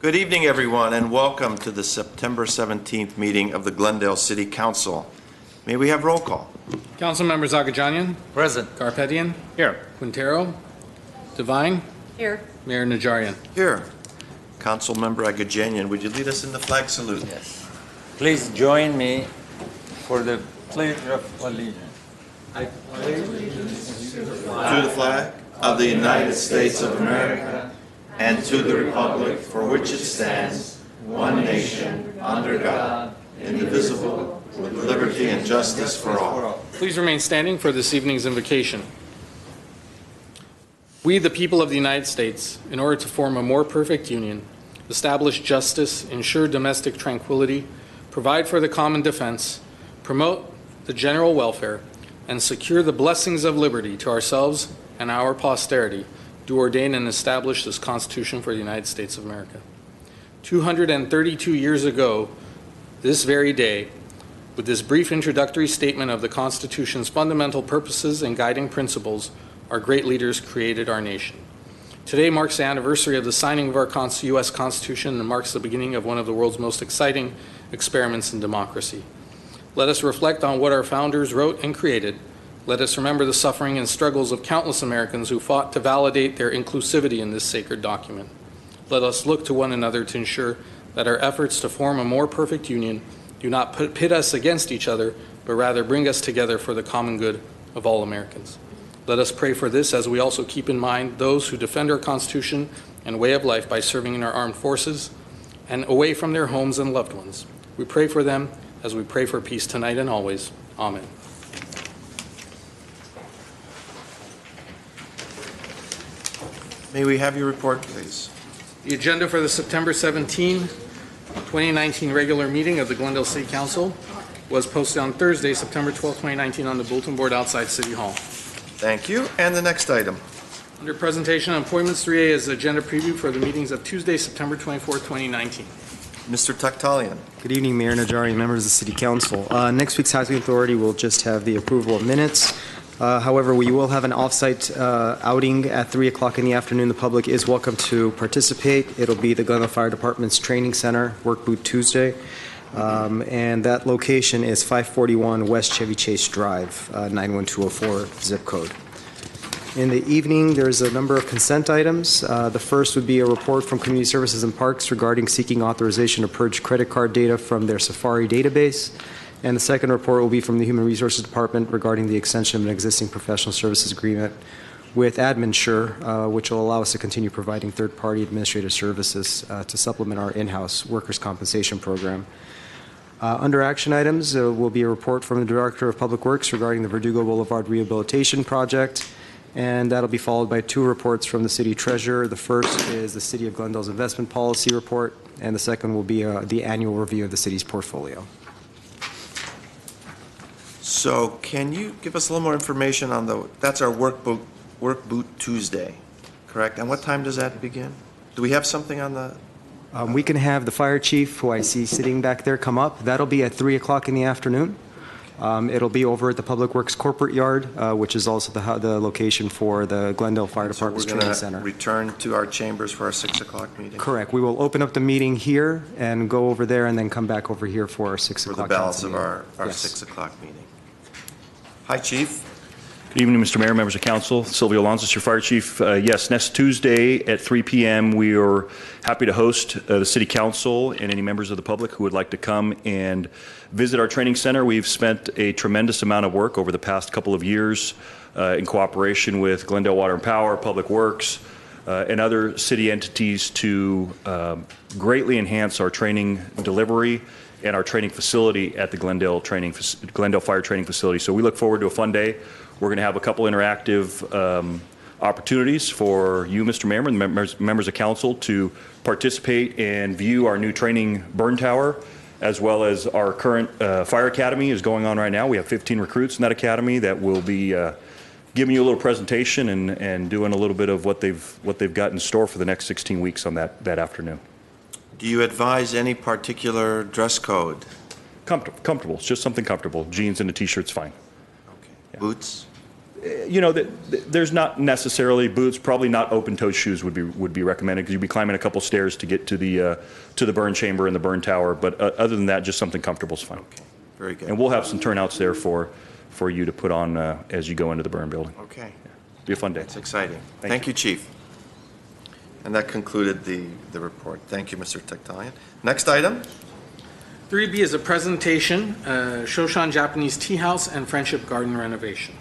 Good evening, everyone, and welcome to the September 17th meeting of the Glendale City Council. May we have roll call? Council members Agajanian. Present. Garpetian. Here. Quintero. Devine. Here. Mayor Najarian. Here. Council member Agajanian, would you lead us in the flag salute? Yes. Please join me for the pledge of allegiance. I pledge allegiance To the flag of the United States of America and to the republic for which it stands, one nation, under God, indivisible, with liberty and justice for all. Please remain standing for this evening's invocation. We, the people of the United States, in order to form a more perfect union, establish justice, ensure domestic tranquility, provide for the common defense, promote the general welfare, and secure the blessings of liberty to ourselves and our posterity, do ordain and establish this Constitution for the United States of America. 232 years ago, this very day, with this brief introductory statement of the Constitution's fundamental purposes and guiding principles, our great leaders created our nation. Today marks the anniversary of the signing of our U.S. Constitution and marks the beginning of one of the world's most exciting experiments in democracy. Let us reflect on what our founders wrote and created. Let us remember the suffering and struggles of countless Americans who fought to validate their inclusivity in this sacred document. Let us look to one another to ensure that our efforts to form a more perfect union do not pit us against each other, but rather bring us together for the common good of all Americans. Let us pray for this as we also keep in mind those who defend our Constitution and way of life by serving in our armed forces and away from their homes and loved ones. We pray for them as we pray for peace tonight and always. Amen. May we have your report, please? The agenda for the September 17, 2019 regular meeting of the Glendale City Council was posted on Thursday, September 12, 2019 on the bulletin board outside City Hall. Thank you. And the next item. Under presentation and appointments, 3A is agenda preview for the meetings of Tuesday, September 24, 2019. Mr. Taktalian. Good evening, Mayor Najarian, members of the City Council. Next week's Housing Authority will just have the approval of minutes. However, we will have an off-site outing at 3 o'clock in the afternoon. The public is welcome to participate. It'll be the Glendale Fire Department's Training Center, Work Boot Tuesday. And that location is 541 West Chevy Chase Drive, 91204 zip code. In the evening, there's a number of consent items. The first would be a report from Community Services and Parks regarding seeking authorization to purge credit card data from their Safari database. And the second report will be from the Human Resources Department regarding the extension of an existing professional services agreement with AdminSure, which will allow us to continue providing third-party administrative services to supplement our in-house workers' compensation program. Under action items will be a report from the Director of Public Works regarding the Verdugo Boulevard Rehabilitation Project, and that'll be followed by two reports from the City Treasurer. The first is the City of Glendale's Investment Policy Report, and the second will be the annual review of the city's portfolio. So can you give us a little more information on that's our Work Boot Tuesday, correct? And what time does that begin? Do we have something on the? We can have the fire chief, who I see sitting back there, come up. That'll be at 3 o'clock in the afternoon. It'll be over at the Public Works Corporate Yard, which is also the location for the Glendale Fire Department's Training Center. We're going to return to our chambers for our 6 o'clock meeting? Correct. We will open up the meeting here and go over there and then come back over here for our 6 o'clock meeting. For the balance of our yes. 6 o'clock meeting. Hi, Chief. Good evening, Mr. Mayor, members of Council. Silvio Alonso, your Fire Chief. Yes, next Tuesday at 3 p.m. we are happy to host the City Council and any members of the public who would like to come and visit our training center. We've spent a tremendous amount of work over the past couple of years in cooperation with Glendale Water and Power, Public Works, and other city entities to greatly enhance our training delivery and our training facility at the Glendale Fire Training Facility. So we look forward to a fun day. We're going to have a couple interactive opportunities for you, Mr. Mayor, and members of council to participate and view our new training burn tower, as well as our current fire academy is going on right now. We have 15 recruits in that academy that will be giving you a little presentation and doing a little bit of what they've got in store for the next 16 weeks on that afternoon. Do you advise any particular dress code? Comfortable. It's just something comfortable. Jeans and a t-shirt's fine. Okay. Yeah. Boots? there's not necessarily boots. Probably not open-toed shoes would be recommended, because you'd be climbing a couple stairs to get to the burn chamber and the burn tower. But other than that, just something comfortable is fine. Okay, very good. And we'll have some turnouts there for you to put on as you go into the burn building. Okay, Be a fun day. that's exciting. Thank Thank you, Chief. And that concluded the report. Thank you, Mr. Tektalian. Next item? 3B is a presentation, Shoshan Japanese Tea House and Friendship Garden renovation.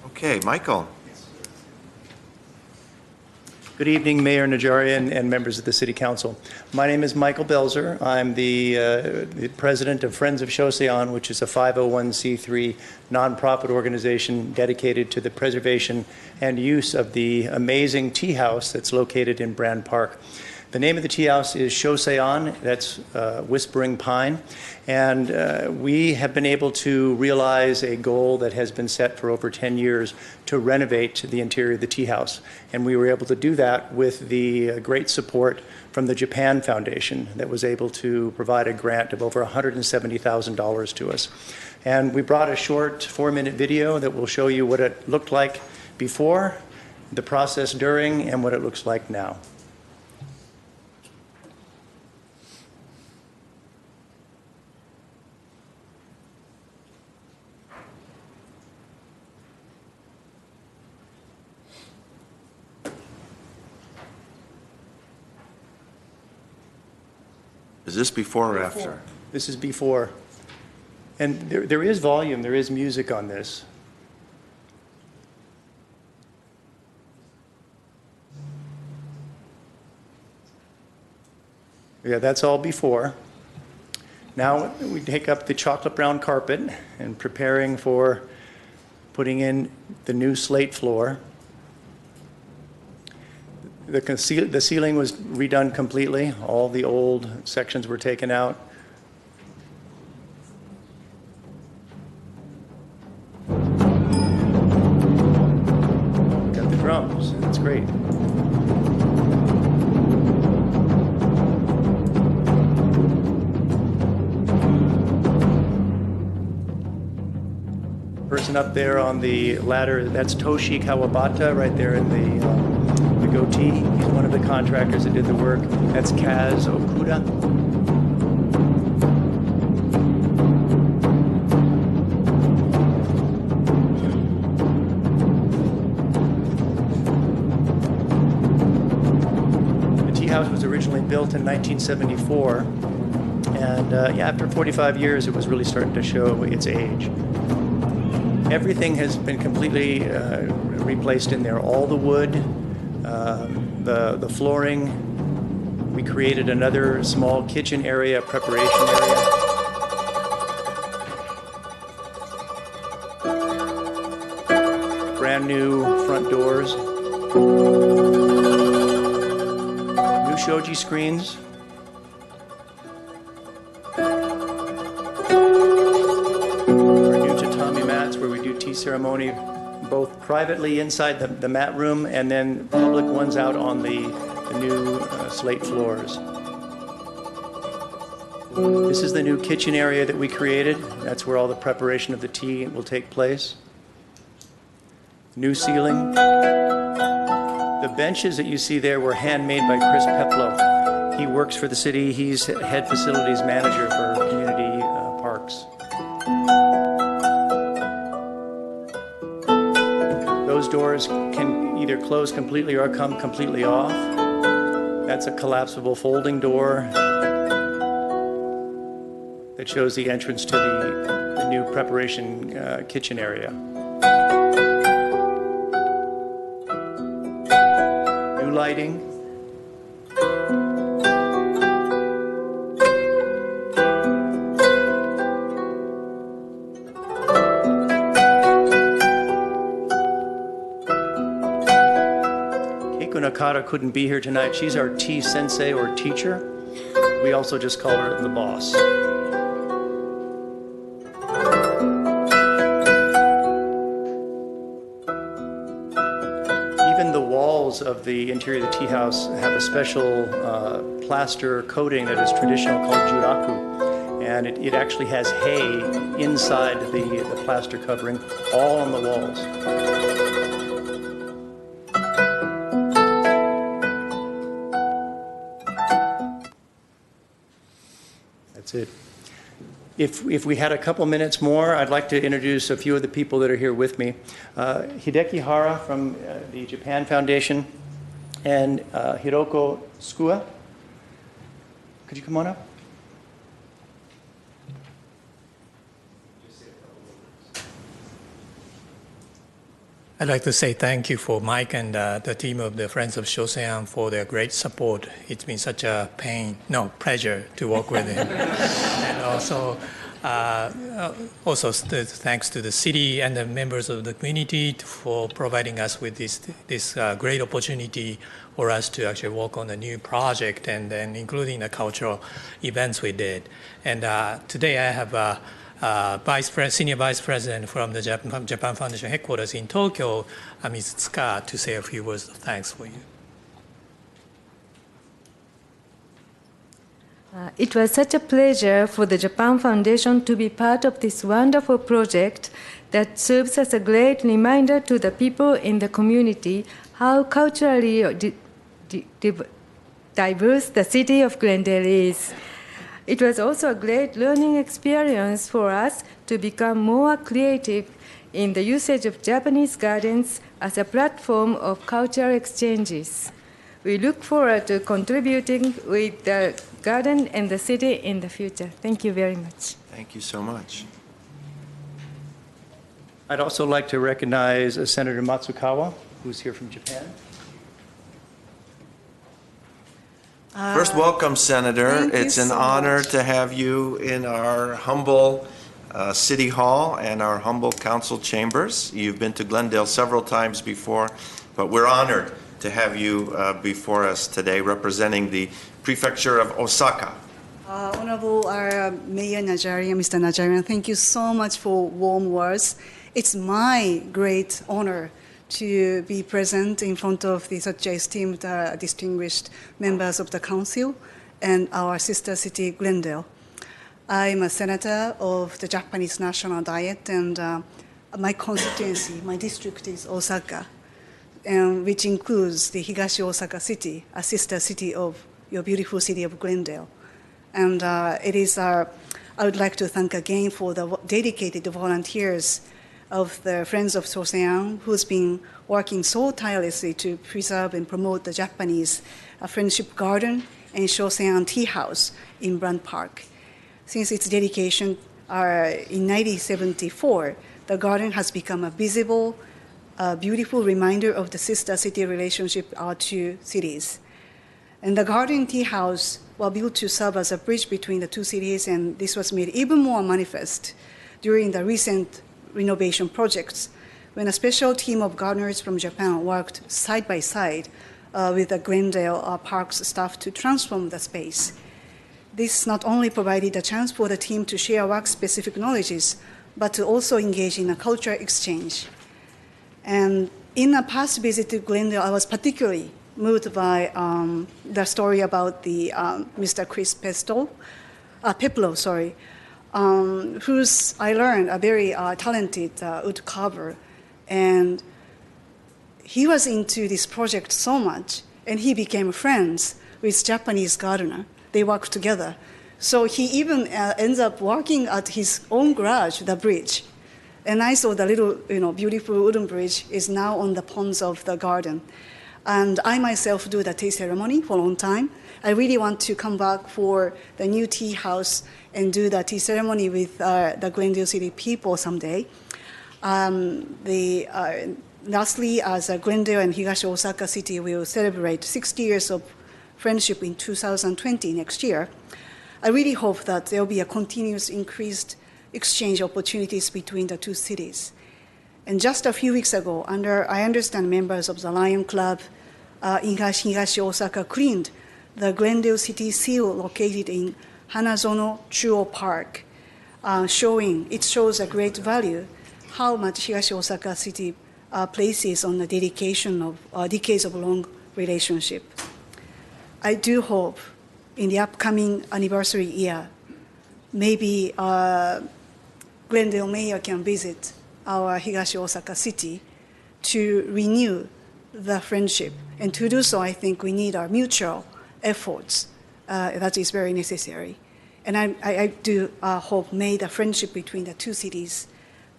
Okay, Michael. Good evening, Mayor Najarian and members of the City Council. My name is Michael Belzer. I'm the president of Friends of Shoseian, which is a 501c3 nonprofit organization dedicated to the preservation and use of the amazing tea house that's located in Brand Park. The name of the tea house is Shoseian, that's Whispering Pine, and we have been able to realize a goal that has been set for over 10 years to renovate the interior of the tea house. And we were able to do that with the great support from the Japan Foundation that was able to provide a grant of over $170,000 to us. And we brought a short 4-minute video that will show you what it looked like before, the process during, and what it looks like now. Is this before or after? This is before. And there is volume, there is music on this. Yeah, that's all before. Now we take up the chocolate brown carpet and preparing for putting in the new slate floor. The ceiling was redone completely. All the old sections were taken out. Got the drums. That's great. Person up there on the ladder, that's Toshi Kawabata right there in the goatee. He's one of the contractors that did the work. That's Kaz Okuda. The tea house was originally built in 1974, and after 45 years, it was really starting to show its age. Everything has been completely replaced in there. All the wood, the flooring. We created another small kitchen area, preparation area. Brand new front doors. New shoji screens. Our new tatami mats where we do tea ceremony, both privately inside the mat room and then public ones out on the new slate floors. This is the new kitchen area that we created. That's where all the preparation of the tea will take place. New ceiling. The benches that you see there were handmade by Chris Peplow. He works for the city. He's head facilities manager for community parks. Those doors can either close completely or come completely off. That's a collapsible folding door that shows the entrance to the new preparation kitchen area. New lighting. Nakata couldn't be here tonight. She's our tea sensei or teacher. We also just call her the boss. Even the walls of the interior of the tea house have a special plaster coating that is traditional called juraku. And it actually has hay inside the plaster covering, all on the walls. it. If we had a couple minutes more, I'd like to introduce a few of the people that are here with me. Hideki Hara from the Japan Foundation and Hiroko Tsukua. Could you come on up? I'd like to say thank you for Mike and the team of the Friends of Shosean for their great support. It's been such a pleasure to work with him. And also thanks to the city and the members of the community for providing us with this great opportunity for us to actually work on a new project and then including the cultural events we did. And today I have Senior Vice President from the Japan Foundation headquarters in Tokyo, Ms. Tsuka, to say a few words of thanks for you. It was such a pleasure for the Japan Foundation to be part of this wonderful project that serves as a great reminder to the people in the community how culturally diverse the city of Glendale is. It was also a great learning experience for us to become more creative in the usage of Japanese gardens as a platform of cultural exchanges. We look forward to contributing with the garden and the city in the future. Thank you very much. Thank you so much. I'd also like to recognize Senator Matsukawa, who's here from Japan. First, welcome, Senator. It's an honor much to have you in our humble City Hall and our humble council chambers. You've been to Glendale several times before, but we're honored to have you before us today representing the Prefecture of Osaka. Honorable Mayor Najarian, Mr. Najarian, thank you so much for warm words. It's my great honor to be present in front of such esteemed, distinguished members of the council and our sister city, Glendale. I'm a senator of the Japanese National Diet, and my constituency, my district is Osaka, which includes the Higashi Osaka City, a sister city of your beautiful city of Glendale. And I would like to thank again for the dedicated volunteers of the Friends of Shosean, who's been working so tirelessly to preserve and promote the Japanese Friendship Garden and Shosean Tea House in Brand Park. Since its dedication in 1974, the garden has become a visible, beautiful reminder of the sister city relationship of our two cities. And the garden tea house was built to serve as a bridge between the two cities, and this was made even more manifest during the recent renovation projects, when a special team of gardeners from Japan worked side by side with the Glendale Park's staff to transform the space. This not only provided a chance for the team to share work-specific knowledges, but to also engage in a cultural exchange. And in a past visit to Glendale, I was particularly moved by the story about the Mr. Chris Peplow, who's, I learned, a very talented wood carver. And he was into this project so much, and he became friends with Japanese gardener. They worked together. So he even ends up working at his own garage, the bridge. And I saw the little, beautiful wooden bridge is now on the ponds of the garden. And I myself do the tea ceremony for a long time. I really want to come back for the new tea house and do the tea ceremony with the Glendale City people someday. Lastly, as Glendale and Higashi Osaka City will celebrate 60 years of friendship in 2020 next year, I really hope that there will be a continuous increased exchange opportunities between the two cities. And just a few weeks ago, I understand members of the Lion Club in Higashi Osaka cleaned the Glendale City seal located in Hanazono Chuo Park, it shows a great value how much Higashi Osaka City places on the dedication of decades of long relationship. I do hope in the upcoming anniversary year, maybe Glendale Mayor can visit our Higashi Osaka City to renew the friendship. And to do so, I think we need our mutual efforts. That is very necessary. And I do hope may the friendship between the two cities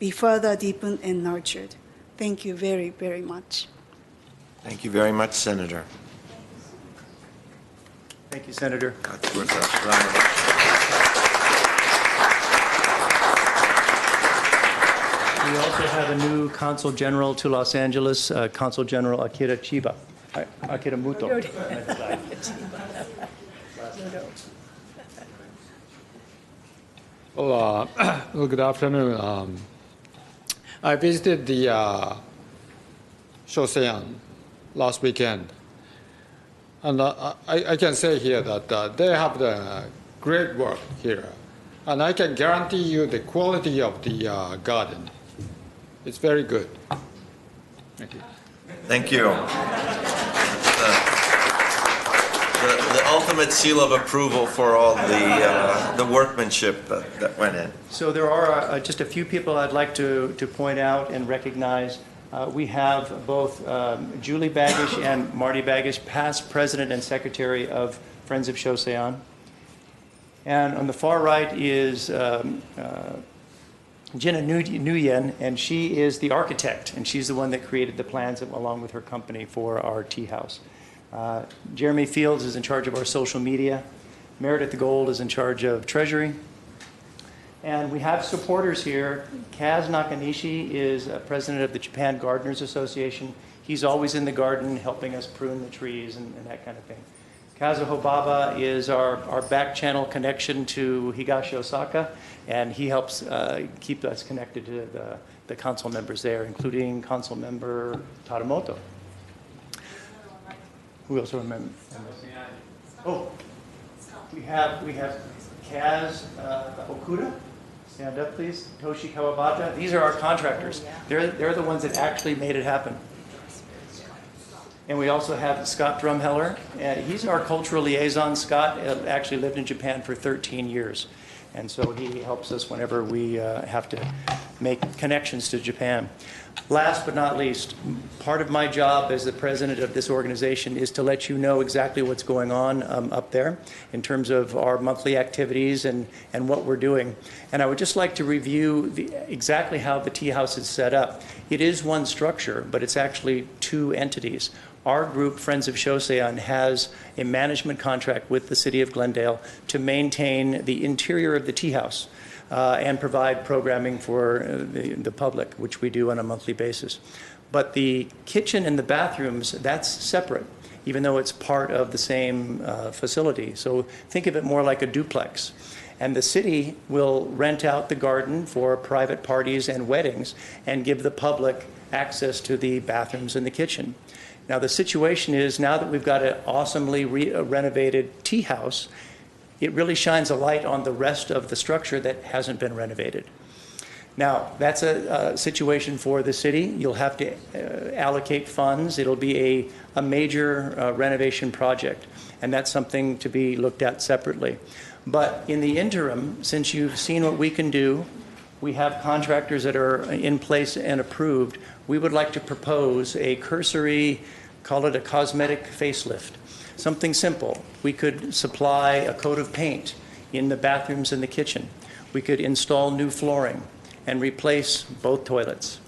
be further deepened and nurtured. Thank you very, very much. Thank you very much, Senator. Thank you, Senator. That's worth a round of applause. We also have a new Consul General to Los Angeles, Consul General Akira Chiba. Akira Muto. Well, good afternoon. I visited the Shosean last weekend, and I can say here that they have the great work here, and I can guarantee you the quality of the garden. It's very good. Thank you. Thank you. The ultimate seal of approval for all the workmanship that went in. So there are just a few people I'd like to point out and recognize. We have both Julie Bagish and Marty Bagish, past president and secretary of Friends of Shosean. And on the far right is Jenna Nguyen, and she is the architect, and she's the one that created the plans along with her company for our tea house. Jeremy Fields is in charge of our social media. Meredith Gold is in charge of treasury. And we have supporters here. Kaz Nakanishi is president of the Japan Gardeners Association. He's always in the garden helping us prune the trees and that kind of thing. Kazuho Baba is our back channel connection to Higashi Osaka, and he helps keep us connected to the council members there, including council member Tadamoto. Who else remember? Oh, we have Kaz Okuda. Stand up, please. Toshi Kawabata. These are our contractors. They're the ones that actually made it happen. And we also have Scott Drumheller. He's our cultural liaison. Scott actually lived in Japan for 13 years. And so he helps us whenever we have to make connections to Japan. Last but not least, part of my job as the president of this organization is to let you know exactly what's going on up there in terms of our monthly activities and what we're doing. And I would just like to review exactly how the tea house is set up. It is one structure, but it's actually two entities. Our group, Friends of Shosean, has a management contract with the city of Glendale to maintain the interior of the tea house and provide programming for the public, which we do on a monthly basis. But the kitchen and the bathrooms, that's separate, even though it's part of the same facility. So think of it more like a duplex. And the city will rent out the garden for private parties and weddings and give the public access to the bathrooms and the kitchen. Now, the situation is, now that we've got an awesomely renovated tea house, it really shines a light on the rest of the structure that hasn't been renovated. Now, that's a situation for the city. You'll have to allocate funds. It'll be a major renovation project, and that's something to be looked at separately. But in the interim, since you've seen what we can do, we have contractors that are in place and approved. We would like to propose a cursory, call it a cosmetic facelift, something simple. We could supply a coat of paint in the bathrooms and the kitchen. We could install new flooring and replace both toilets.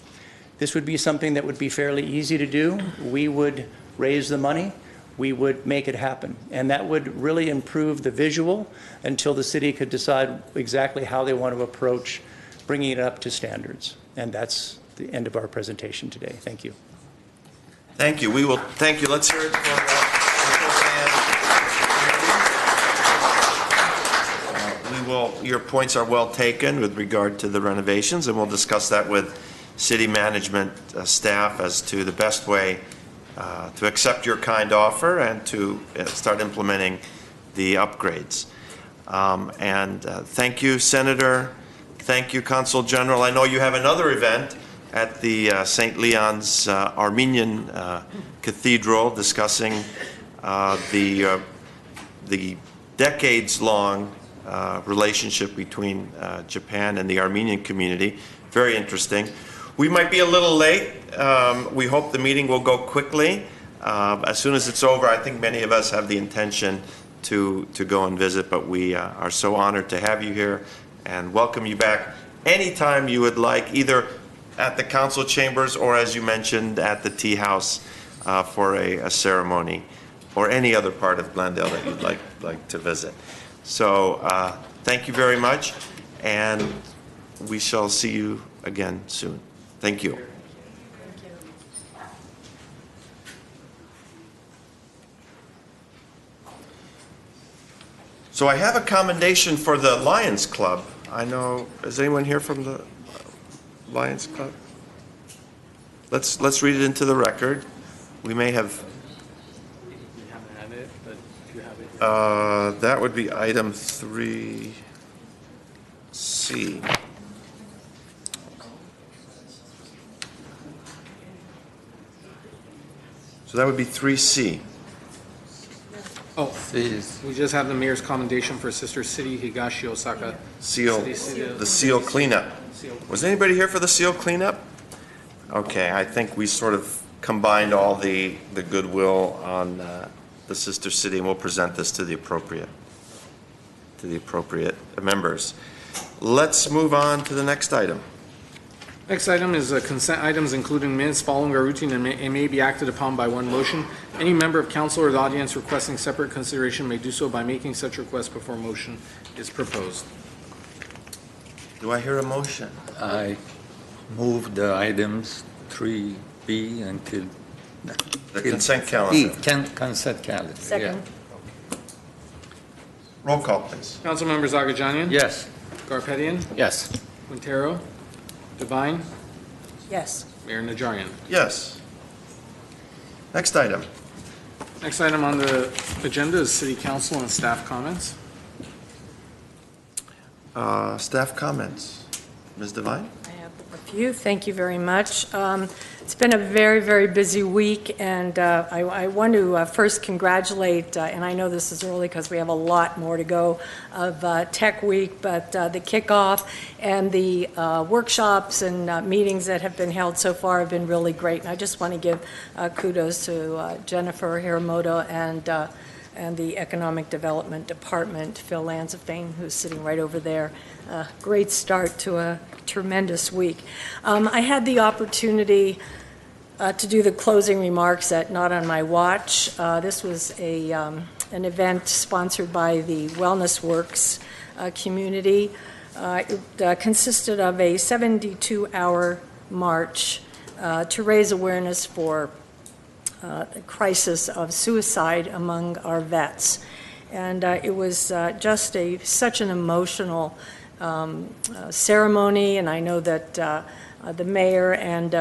This would be something that would be fairly easy to do. We would raise the money. We would make it happen. And that would really improve the visual until the city could decide exactly how they want to approach bringing it up to standards. And that's the end of our presentation today. Thank you. Thank you. We will thank you. Let's hear it for your points are well taken with regard to the renovations, and we'll discuss that with city management staff as to the best way to accept your kind offer and to start implementing the upgrades. Thank you, Senator. Thank you, Consul General. I know you have another event at the St. Leon's Armenian Cathedral discussing the decades-long relationship between Japan and the Armenian community. Very interesting. We might be a little late. We hope the meeting will go quickly. As soon as it's over, I think many of us have the intention to go and visit, but we are so honored to have you here and welcome you back anytime you would like, either at the council chambers or, as you mentioned, at the tea house for a ceremony, or any other part of Glendale that you'd like to visit. So thank you very much, and we shall see you again soon. Thank you. So I have a commendation for the Lions Club. I know, is anyone here from the Lions Club? Let's read it into the record. We may have. We haven't had it, but if you have it. That would be item 3C. So that would be 3C. Oh, Please. we just have the mayor's commendation for Sister City Higashi Osaka. Seal, the seal cleanup. Was anybody here for the seal cleanup? Okay, I think we sort of combined all the goodwill on the sister city, and we'll present this to the appropriate members. Let's move on to the next item. Next item is consent items, including minutes following our routine and may be acted upon by one motion. Any member of council or the audience requesting separate consideration may do so by making such request before motion is proposed. Do I hear a motion? I move the items 3B until The consent calendar. consent calendar. Second. Roll call, please. Councilmembers Agajanian? Yes. Garpetian? Yes. Quintero? Devine? Yes. Mayor Najarian. Yes. Next item. Next item on the agenda is city council and staff comments. Staff comments. Ms. Devine? I have a few. Thank you very much. It's been a very, very busy week, and I want to first congratulate, and I know this is early because we have a lot more to go of Tech Week, but the kickoff and the workshops and meetings that have been held so far have been really great. And I just want to give kudos to Jennifer Hiramoto and the Economic Development Department, Phil Lanzafane, who's sitting right over there. Great start to a tremendous week. I had the opportunity to do the closing remarks at Not on My Watch. This was an event sponsored by the Wellness Works community. It consisted of a 72-hour march to raise awareness for the crisis of suicide among our vets. And it was just such an emotional ceremony, and I know that the mayor and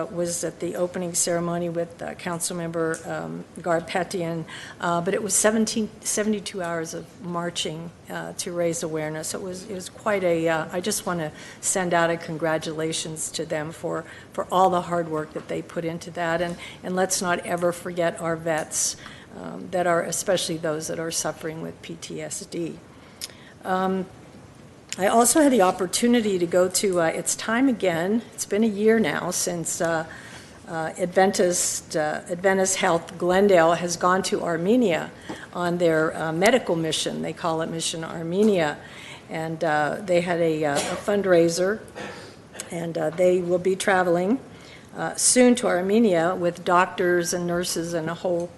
was at the opening ceremony with Councilmember Garpetian, but it was 72 hours of marching to raise awareness. It was quite I just want to send out a congratulations to them for all the hard work that they put into that, and let's not ever forget our vets that are, especially those that are suffering with PTSD. I also had the opportunity to go to It's Time Again. It's been a year now since Adventist Health Glendale has gone to Armenia on their medical mission. They call it Mission Armenia. And they had a fundraiser, and they will be traveling soon to Armenia with doctors and nurses and a whole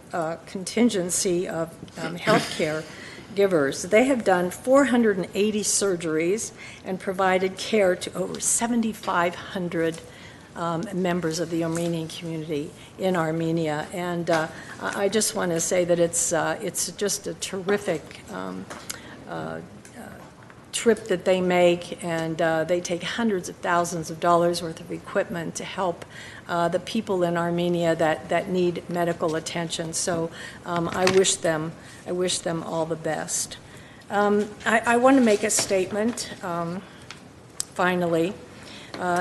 contingency of healthcare givers. They have done 480 surgeries and provided care to over 7,500 members of the Armenian community in Armenia. And I just want to say that it's just a terrific trip that they make, and they take hundreds of thousands of dollars worth of equipment to help the people in Armenia that need medical attention. So I wish them all the best. I want to make a statement, finally.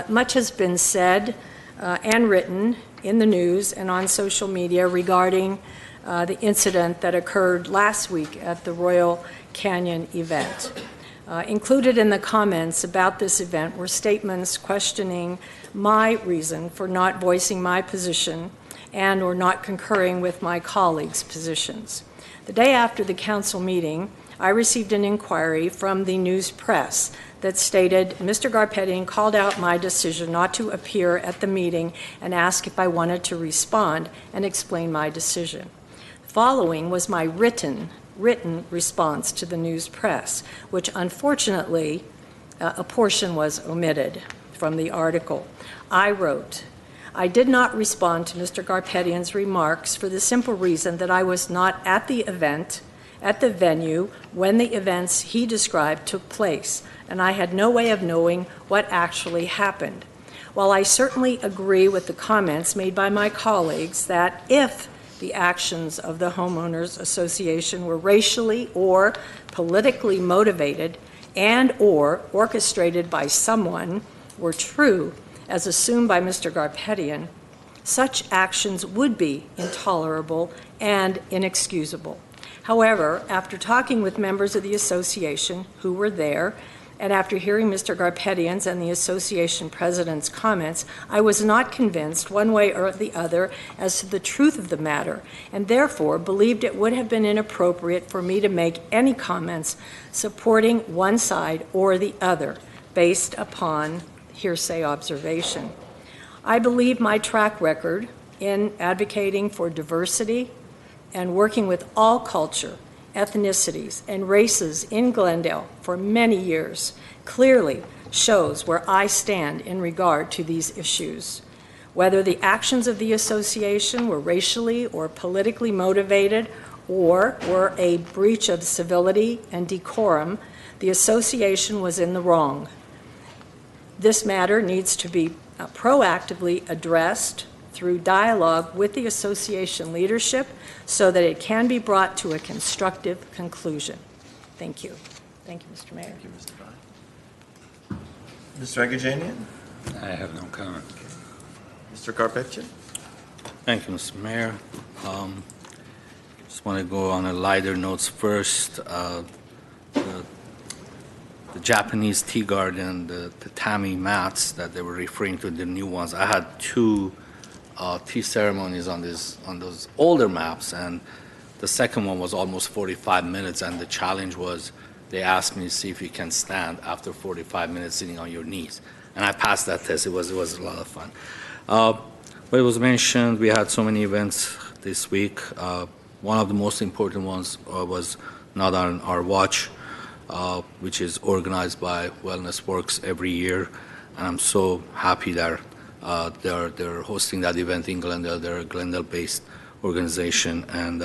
Much has been said and written in the news and on social media regarding the incident that occurred last week at the Royal Canyon event. Included in the comments about this event were statements questioning my reason for not voicing my position and or not concurring with my colleagues' positions. The day after the council meeting, I received an inquiry from the news press that stated Mr. Garpetian called out my decision not to appear at the meeting and asked if I wanted to respond and explain my decision. Following was my written response to the news press, which unfortunately a portion was omitted from the article. I wrote, I did not respond to Mr. Garpetian's remarks for the simple reason that I was not at the event, at the venue, when the events he described took place, and I had no way of knowing what actually happened. While I certainly agree with the comments made by my colleagues that if the actions of the Homeowners Association were racially or politically motivated and or orchestrated by someone were true, as assumed by Mr. Garpetian, such actions would be intolerable and inexcusable. However, after talking with members of the association who were there, and after hearing Mr. Garpetian's and the association president's comments, I was not convinced one way or the other as to the truth of the matter, and therefore believed it would have been inappropriate for me to make any comments supporting one side or the other based upon hearsay observation. I believe my track record in advocating for diversity and working with all culture, ethnicities, and races in Glendale for many years clearly shows where I stand in regard to these issues. Whether the actions of the association were racially or politically motivated or were a breach of civility and decorum, the association was in the wrong. This matter needs to be proactively addressed through dialogue with the association leadership so that it can be brought to a constructive conclusion. Thank you. Thank you, Mr. Mayor. Thank you, Mr. Vine. Mr. Agajanian? I have no comment. Mr. Garpetian? Thank you, Mr. Mayor. Just want to go on a lighter notes first. The Japanese tea garden, the tatami mats that they were referring to, the new ones. I had two tea ceremonies on those older maps, and the second one was almost 45 minutes, and the challenge was they asked me to see if you can stand after 45 minutes sitting on your knees, and I passed that test. It was a lot of fun. But it was mentioned we had so many events this week. One of the most important ones was not on our watch, which is organized by Wellness Works every year, and I'm so happy that they're hosting that event in Glendale. They're a Glendale-based organization, and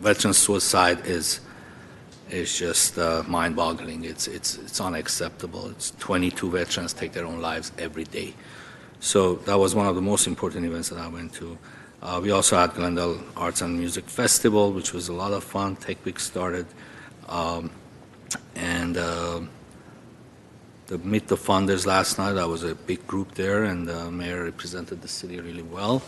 veteran suicide is just mind-boggling. It's unacceptable. It's 22 veterans take their own lives every day. So that was one of the most important events that I went to. We also had Glendale Arts and Music Festival, which was a lot of fun. Tech Week started. The Meet the Funders last night, I was a big group there, and the mayor represented the city really well.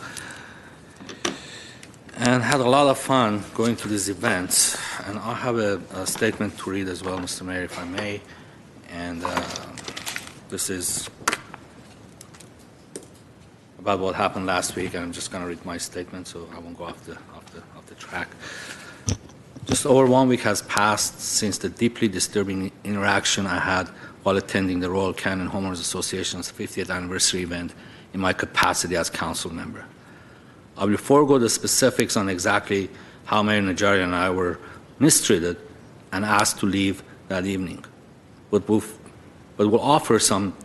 And had a lot of fun going to these events. And I have a statement to read as well, Mr. Mayor, if I may. And this is about what happened last week, and I'm just going to read my statement so I won't go off the track. Just over 1 week has passed since the deeply disturbing interaction I had while attending the Royal Canin Homeowners Association's 50th anniversary event in my capacity as council member. I will forego the specifics on exactly how Mayor Najarian and I were mistreated and asked to leave that evening, but will offer some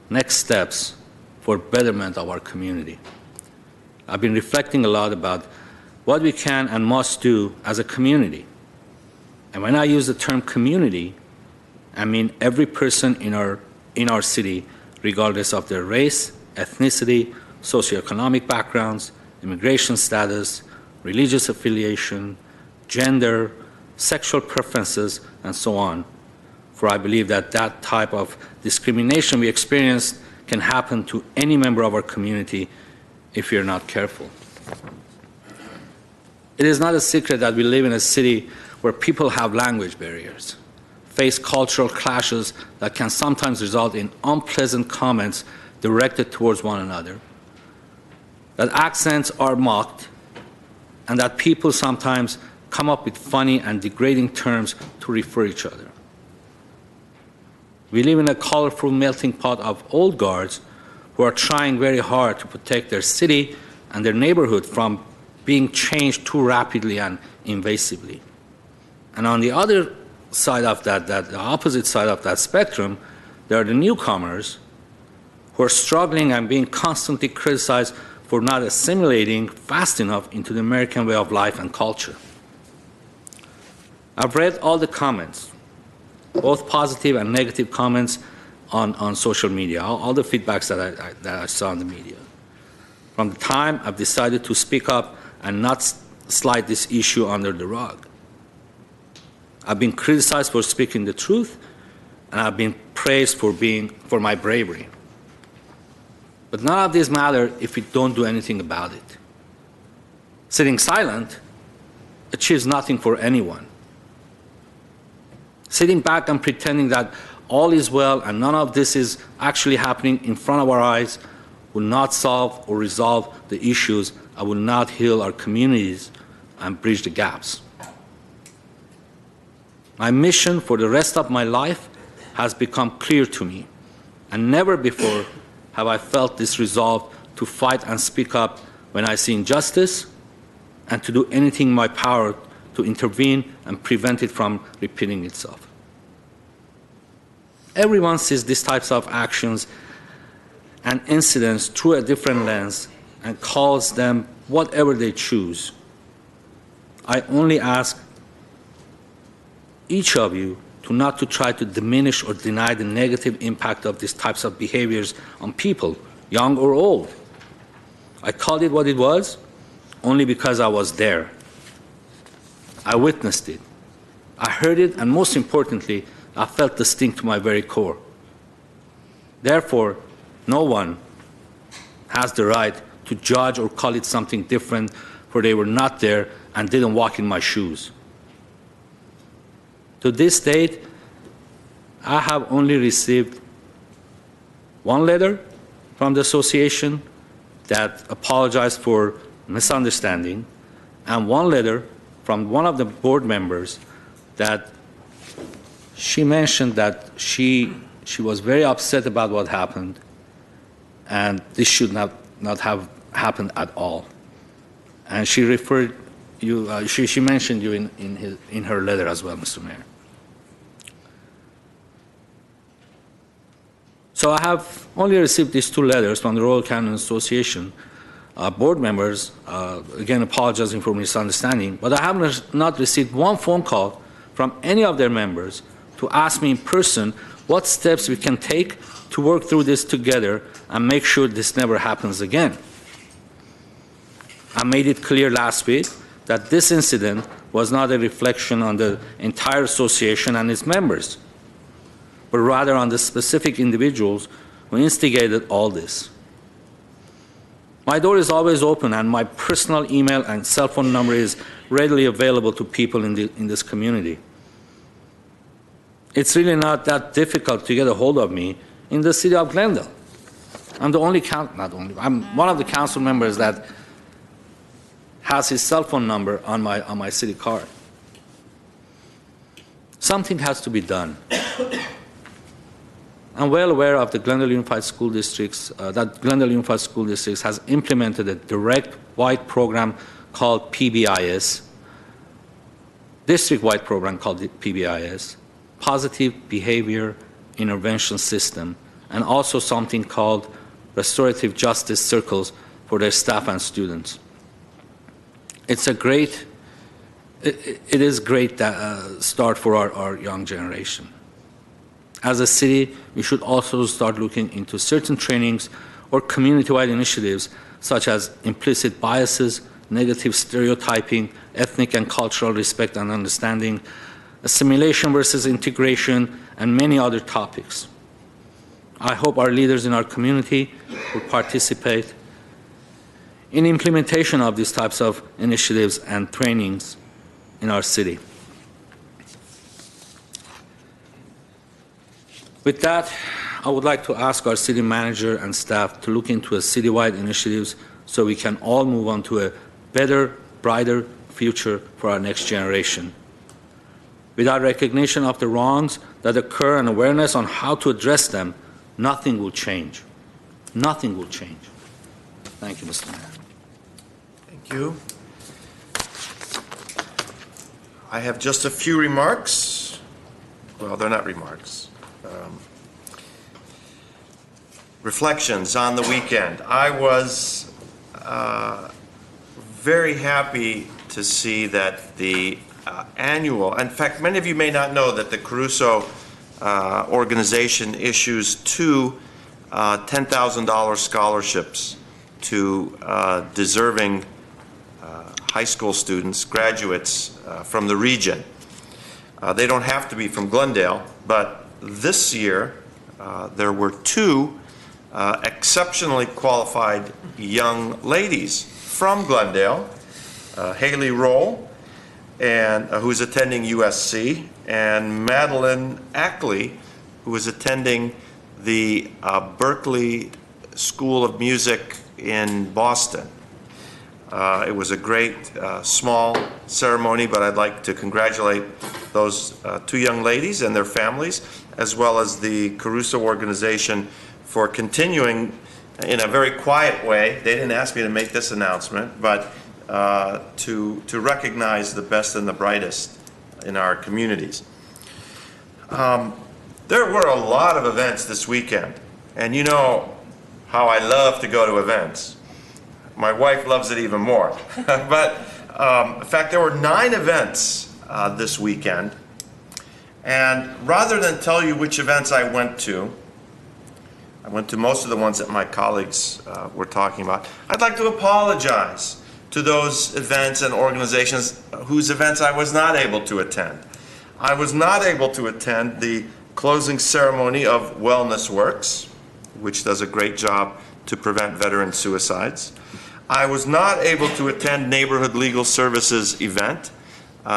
next steps for betterment of our community. I've been reflecting a lot about what we can and must do as a community. And when I use the term community, I mean every person in our city, regardless of their race, ethnicity, socioeconomic backgrounds, immigration status, religious affiliation, gender, sexual preferences, and so on. For I believe that that type of discrimination we experience can happen to any member of our community if we are not careful. It is not a secret that we live in a city where people have language barriers, face cultural clashes that can sometimes result in unpleasant comments directed towards one another. that accents are mocked, and that people sometimes come up with funny and degrading terms to refer each other. We live in a colorful melting pot of old guards who are trying very hard to protect their city and their neighborhood from being changed too rapidly and invasively. And on the other side of that, the opposite side of that spectrum, there are the newcomers who are struggling and being constantly criticized for not assimilating fast enough into the American way of life and culture. I've read all the comments, both positive and negative comments on social media, all the feedbacks that I saw in the media. From the time I've decided to speak up and not slide this issue under the rug. I've been criticized for speaking the truth, and I've been praised for my bravery. But none of this matters if we don't do anything about it. Sitting silent achieves nothing for anyone. Sitting back and pretending that all is well and none of this is actually happening in front of our eyes will not solve or resolve the issues and will not heal our communities and bridge the gaps. My mission for the rest of my life has become clear to me, and never before have I felt this resolve to fight and speak up when I see injustice and to do anything in my power to intervene and prevent it from repeating itself. Everyone sees these types of actions and incidents through a different lens and calls them whatever they choose. I only ask each of you not to try to diminish or deny the negative impact of these types of behaviors on people, young or old. I called it what it was only because I was there. I witnessed it. I heard it, and most importantly, I felt the sting to my very core. Therefore, no one has the right to judge or call it something different, for they were not there and didn't walk in my shoes. To this date, I have only received one letter from the association that apologized for misunderstanding, and one letter from one of the board members that she mentioned that she was very upset about what happened, and this should not have happened at all. And she referred you, she mentioned you in her letter as well, Mr. Mayor. So I have only received these two letters from the Royal Canon Association board members, again apologizing for misunderstanding, but I have not received one phone call from any of their members to ask me in person what steps we can take to work through this together and make sure this never happens again. I made it clear last week that this incident was not a reflection on the entire association and its members, but rather on the specific individuals who instigated all this. My door is always open, and my personal email and cell phone number is readily available to people in this community. It's really not that difficult to get a hold of me in the city of Glendale. I'm one of the council members that has his cell phone number on my city card. Something has to be done. I'm well aware of the Glendale Unified School Districts, that Glendale Unified School Districts has implemented a direct white program called PBIS, district-wide program called PBIS, Positive Behavior Intervention System, and also something called Restorative Justice Circles for their staff and students. It is a great start for our young generation. As a city, we should also start looking into certain trainings or community-wide initiatives such as implicit biases, negative stereotyping, ethnic and cultural respect and understanding, assimilation versus integration, and many other topics. I hope our leaders in our community will participate in implementation of these types of initiatives and trainings in our city. With that, I would like to ask our city manager and staff to look into a citywide initiatives so we can all move on to a better, brighter future for our next generation. Without recognition of the wrongs that occur and awareness on how to address them, nothing will change. Nothing will change. Thank you, Mr. Mayor. Thank you. I have just a few remarks. Well, they're not remarks. Reflections on the weekend. I was very happy to see that the annual, in fact, many of you may not know that the Caruso organization issues two $10,000 scholarships to deserving high school students, graduates from the region. They don't have to be from Glendale, but this year there were two exceptionally qualified young ladies from Glendale, Haley Roll, and who is attending USC, and Madeline Ackley, who is attending the Berkeley School of Music in Boston. It was a great small ceremony, but I'd like to congratulate those two young ladies and their families, as well as the Caruso organization for continuing in a very quiet way. They didn't ask me to make this announcement, but to recognize the best and the brightest in our communities. There were a lot of events this weekend, and you know how I love to go to events. My wife loves it even more. But in fact, there were 9 events this weekend, and rather than tell you which events I went to most of the ones that my colleagues were talking about. I'd like to apologize to those events and organizations whose events I was not able to attend. I was not able to attend the closing ceremony of Wellness Works, which does a great job to prevent veteran suicides. I was not able to attend Neighborhood Legal Services event.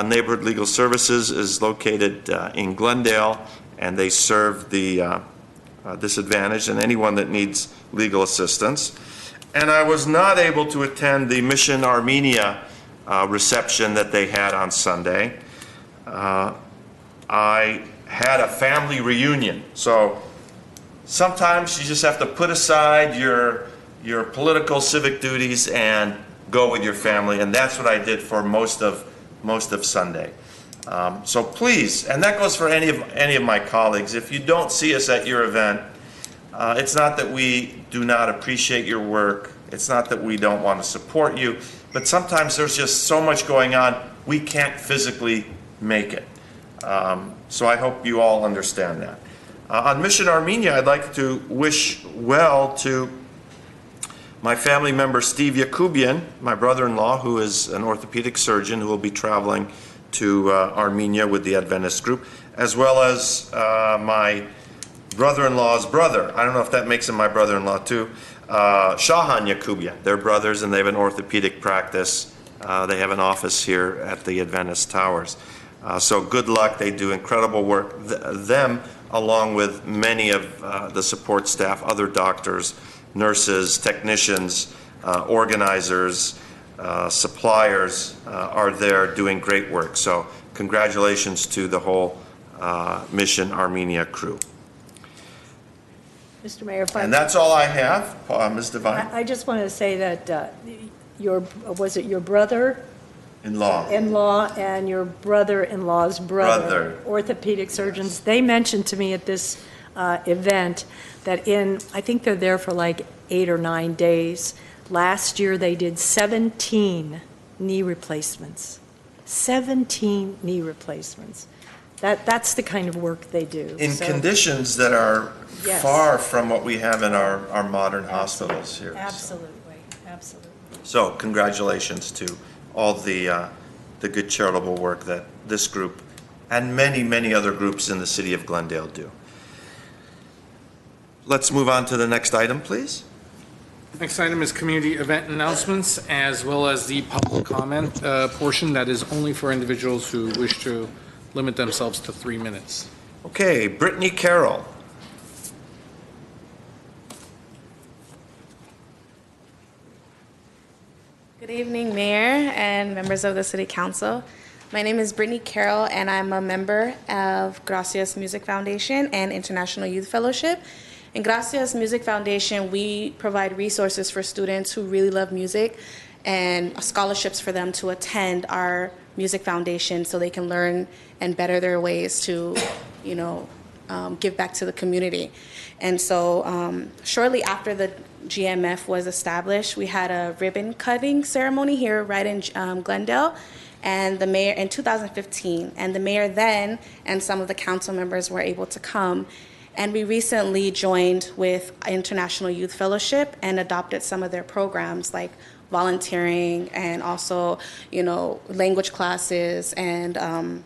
Neighborhood Legal Services is located in Glendale, and they serve the disadvantaged and anyone that needs legal assistance. And I was not able to attend the Mission Armenia reception that they had on Sunday. I had a family reunion. So sometimes you just have to put aside your political civic duties and go with your family, and that's what I did for most of Sunday. So please, and that goes for any of my colleagues, if you don't see us at your event, it's not that we do not appreciate your work, it's not that we don't want to support you, but sometimes there's just so much going on, we can't physically make it. So I hope you all understand that. On Mission Armenia, I'd like to wish well to my family member Steve Yakubian, my brother-in-law, who is an orthopedic surgeon who will be traveling to Armenia with the Adventist group, as well as my brother-in-law's brother. I don't know if that makes him my brother-in-law too. Shahan Yakubian. They're brothers and they have an orthopedic practice. They have an office here at the Adventist Towers. So good luck. They do incredible work. Them, along with many of the support staff, other doctors, nurses, technicians, organizers, suppliers are there doing great work. So congratulations to the whole Mission Armenia crew. Mr. Mayor, if And that's all I have, Ms. Devine. I just wanted to say that was it your brother? In-law and your brother-in-law's brother, orthopedic surgeons, they mentioned to me at this event that I think they're there for like 8 or 9 days. Last year they did 17 knee replacements. 17 knee replacements. That's the kind of work they do. In conditions that are far from what we have in our modern hospitals here. Absolutely, absolutely. So congratulations to all the good charitable work that this group and many, many other groups in the city of Glendale do. Let's move on to the next item, please. Next item is community event announcements, as well as the public comment portion that is only for individuals who wish to limit themselves to 3 minutes. Okay, Brittany Carroll. evening, Mayor and members of the City Council. My name is Brittany Carroll, and I'm a member of Gracias Music Foundation and International Youth Fellowship. In Gracias Music Foundation, we provide resources for students who really love music and scholarships for them to attend our music foundation so they can learn and better their ways to, give back to the community. And so shortly after the GMF was established, we had a ribbon cutting ceremony here right in Glendale, and the mayor in 2015, and the mayor then and some of the council members were able to come. And we recently joined with International Youth Fellowship and adopted some of their programs like volunteering and also, language classes. And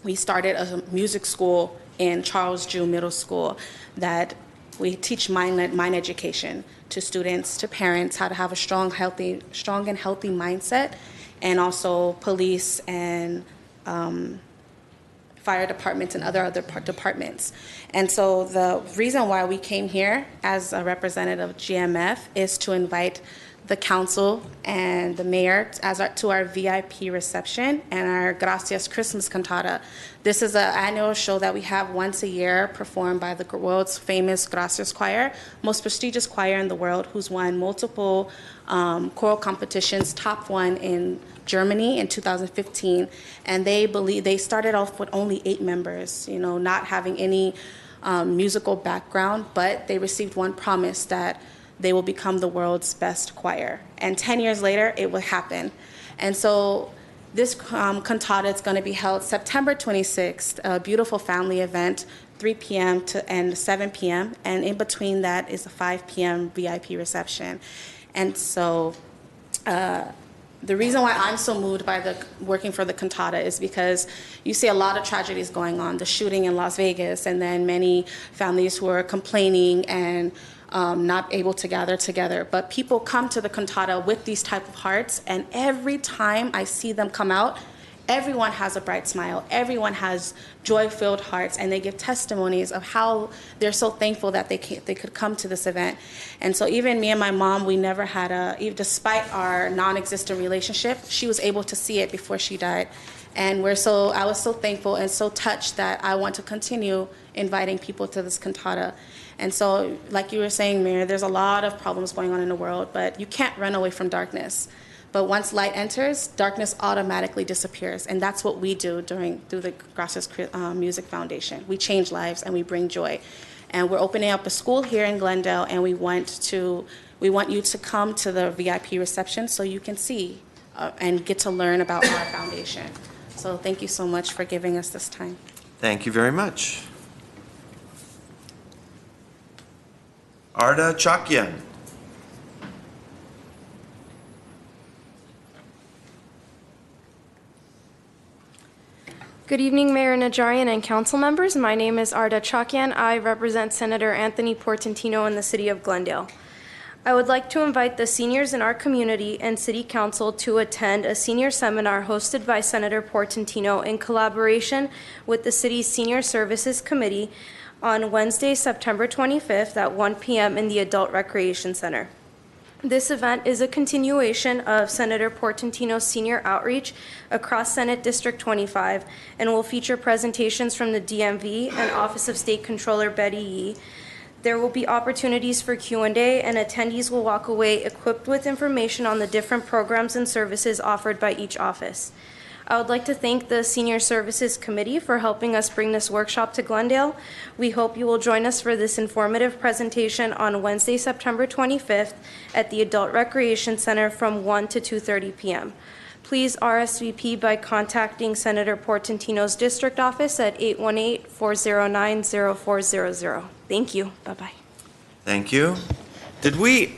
we started a music school in Charles Drew Middle School that we teach mind education to students, to parents, how to have a strong and healthy mindset, and also police and fire departments and other departments. And so the reason why we came here as a representative of GMF is to invite the council and the mayor to our VIP reception and our Gracias Christmas Cantata. This is an annual show that we have once a year, performed by the world's famous Gracias Choir, most prestigious choir in the world, who's won multiple choral competitions, top one in Germany in 2015. And they started off with only 8 members, not having any musical background, but they received one promise that they will become the world's best choir. And 10 years later, it will happen. And so this cantata is going to be held September 26th, a beautiful family event, 3 p.m. and 7 p.m. And in between that is a 5 p.m. VIP reception. And so the reason why I'm so moved by working for the cantata is because you see a lot of tragedies going on, the shooting in Las Vegas, and then many families who are complaining and not able to gather together. But people come to the cantata with these type of hearts, and every time I see them come out, everyone has a bright smile, everyone has joy-filled hearts, and they give testimonies of how they're so thankful that they could come to this event. And so even me and my mom, we never had despite our non-existent relationship, she was able to see it before she died. And I was so thankful and so touched that I want to continue inviting people to this cantata. And so, like you were saying, Mayor, there's a lot of problems going on in the world, but you can't run away from darkness. But once light enters, darkness automatically disappears, and that's what we do through the Gracias Music Foundation. We change lives and we bring joy. And we're opening up a school here in Glendale, and we want you to come to the VIP reception so you can see and get to learn about our foundation. So thank you so much for giving us this time. Thank you very much. Arda Chakyan. Good evening, Mayor Najarian and council members. My name is Arda Chakyan. I represent Senator Anthony Portantino in the city of Glendale. I would like to invite the seniors in our community and city council to attend a senior seminar hosted by Senator Portantino in collaboration with the city's Senior Services Committee on Wednesday, September 25th at 1 p.m. in the Adult Recreation Center. This event is a continuation of Senator Portantino's senior outreach across Senate District 25 and will feature presentations from the DMV and Office of State Controller Betty Yee. There will be opportunities for Q&A, and attendees will walk away equipped with information on the different programs and services offered by each office. I would like to thank the Senior Services Committee for helping us bring this workshop to Glendale. We hope you will join us for this informative presentation on Wednesday, September 25th at the Adult Recreation Center from 1 to 2:30 p.m. Please RSVP by contacting Senator Portantino's district office at 818-409-0400. Thank you. Bye-bye. Thank you. Did we,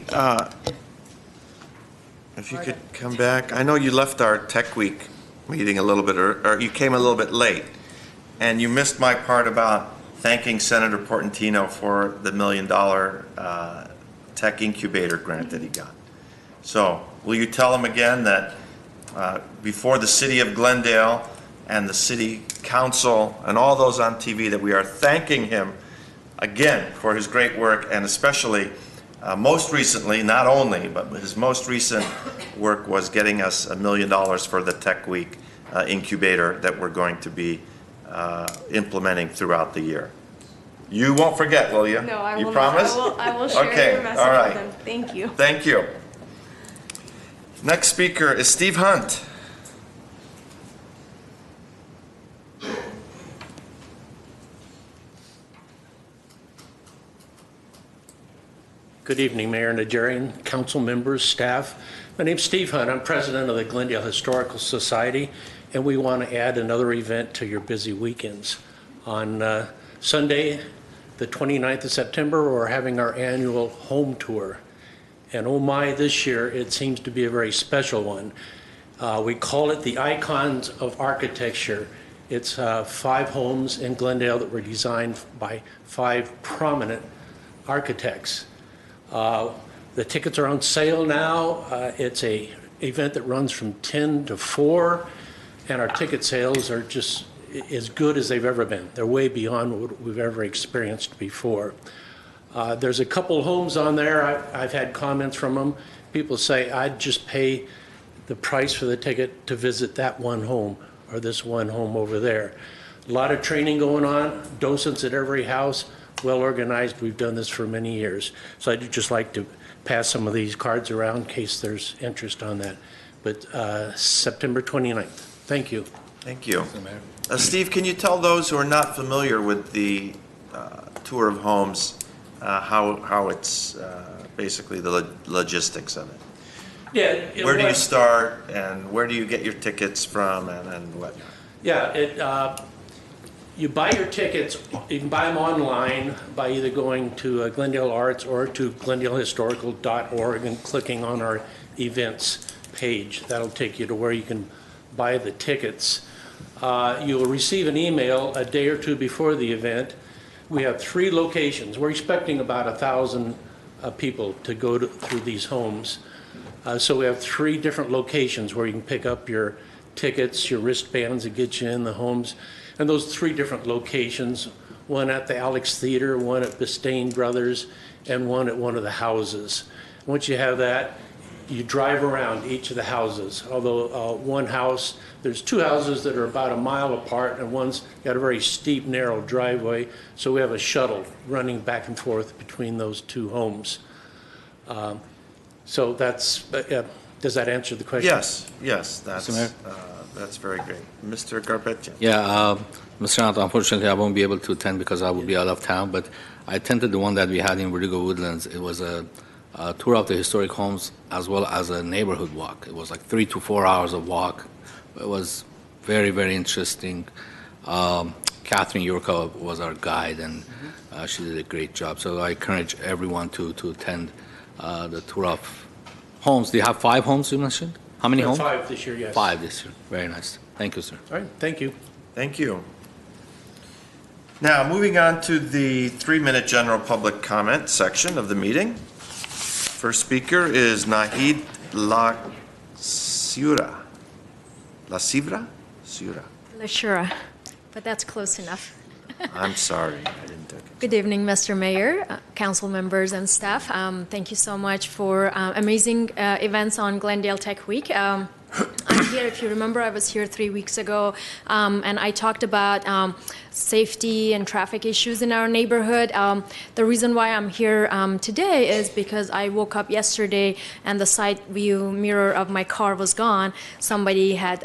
if you could come back, I know you left our Tech Week meeting a little bit, or you came a little bit late, and you missed my part about thanking Senator Portantino for the $1 million tech incubator grant that he got. So will you tell him again that before the city of Glendale and the city council and all those on TV that we are thanking him again for his great work, and especially Most recently, not only, but his most recent work was getting us $1 million for the Tech Week incubator that we're going to be implementing throughout the year. You won't forget, will you? No, I you will promise? not. I will share Okay, your message all right. with them. Thank you. Thank you. Next speaker is Steve Hunt. Good evening, Mayor Najarian, council members, staff. My name's Steve Hunt. I'm president of the Glendale Historical Society, and we want to add another event to your busy weekends. On Sunday, the 29th of September, we're having our annual home tour. And oh my, this year, it seems to be a very special one. We call it the Icons of Architecture. It's 5 homes in Glendale that were designed by 5 prominent architects. The tickets are on sale now. It's a event that runs from 10 to 4, and our ticket sales are just as good as they've ever been. They're way beyond what we've ever experienced before. There's a couple homes on there. I've had comments from them. People say, I'd just pay the price for the ticket to visit that one home or this one home over there. A lot of training going on, docents at every house, well organized. We've done this for many years. So I'd just like to pass some of these cards around in case there's interest on that. But September 29th. Thank you. Thank you. Steve, can you tell those who are not familiar with the tour of homes how it's basically the logistics of it? Yeah. Where do you start, and where do you get your tickets from, and what? Yeah, you buy your tickets, you can buy them online by either going to Glendale Arts or to glendalehistorical.org and clicking on our events page. That'll take you to where you can buy the tickets. You'll receive an email a day or two before the event. We have 3 locations. We're expecting about 1,000 people to go through these homes. So we have 3 different locations where you can pick up your tickets, your wristbands that get you in the homes. And those 3 different locations, one at the Alex Theater, one at Bistain Brothers, and one at one of the houses. Once you have that, you drive around each of the houses. Although one house, there's 2 houses that are about a mile apart, and one's got a very steep, narrow driveway. So we have a shuttle running back and forth between those 2 homes. So that's, does that answer the question? Yes, that's very great. Mr. Garpetian. Yeah, Mr. Hunt, unfortunately, I won't be able to attend because I will be out of town, but I attended the one that we had in Vertigo Woodlands. It was a tour of the historic homes as well as a neighborhood walk. It was like 3 to 4 hours of walk. It was very, very interesting. Catherine Yurko was our guide, and she did a great job. So I encourage everyone to attend the tour of homes. Do you have 5 homes you mentioned? How many homes? 5 this year, yes. 5 this year. Very nice. Thank you, sir. All right, thank you. Thank you. Now, moving on to the 3-minute general public comment section of the meeting. First speaker is Nahid Lasura. Lashura, but that's close enough. I'm sorry, I didn't take it. Good evening, Mr. Mayor, council members, and staff. Thank you so much for amazing events on Glendale Tech Week. I'm here, if you remember, I was here 3 weeks ago, and I talked about safety and traffic issues in our neighborhood. The reason why I'm here today is because I woke up yesterday and the side view mirror of my car was gone. Somebody had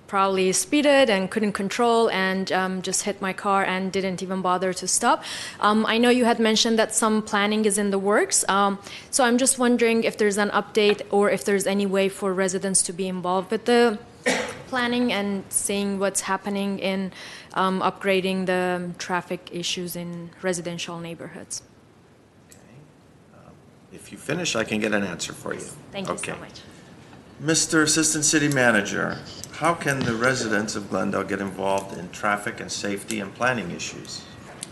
probably speeded and couldn't control and just hit my car and didn't even bother to stop. I know you had mentioned that some planning is in the works, so I'm just wondering if there's an update or if there's any way for residents to be involved with the planning and seeing what's happening in upgrading the traffic issues in residential neighborhoods. If you finish, I can get an answer for you. Thank you so much. Mr. Assistant City Manager, how can the residents of Glendale get involved in traffic and safety and planning issues?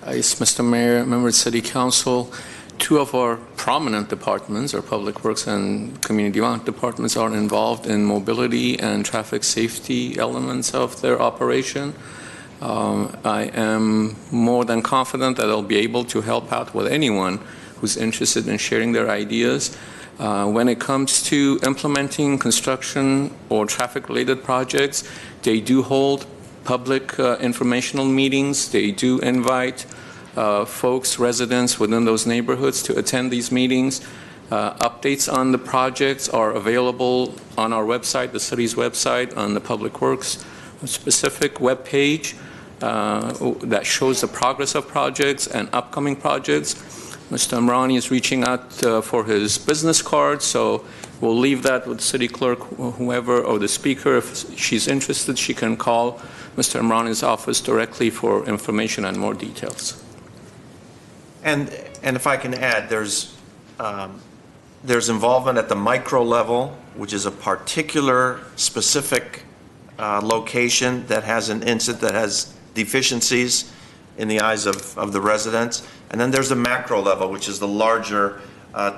Yes, Mr. Mayor, members of City Council, 2 of our prominent departments, our Public Works and Community Development departments, are involved in mobility and traffic safety elements of their operation. I am more than confident that I'll be able to help out with anyone who's interested in sharing their ideas. When it comes to implementing construction or traffic-related projects, they do hold public informational meetings. They do invite folks, residents within those neighborhoods to attend these meetings. Updates on the projects are available on our website, the city's website, on the Public Works specific web page that shows the progress of projects and upcoming projects. Mr. Amrani is reaching out for his business card, so we'll leave that with City Clerk, whoever, or the speaker. If she's interested, she can call Mr. Amrani's office directly for information and more details. And if I can add, there's involvement at the micro level, which is a particular specific location that has an incident that has deficiencies in the eyes of the residents. And then there's the macro level, which is the larger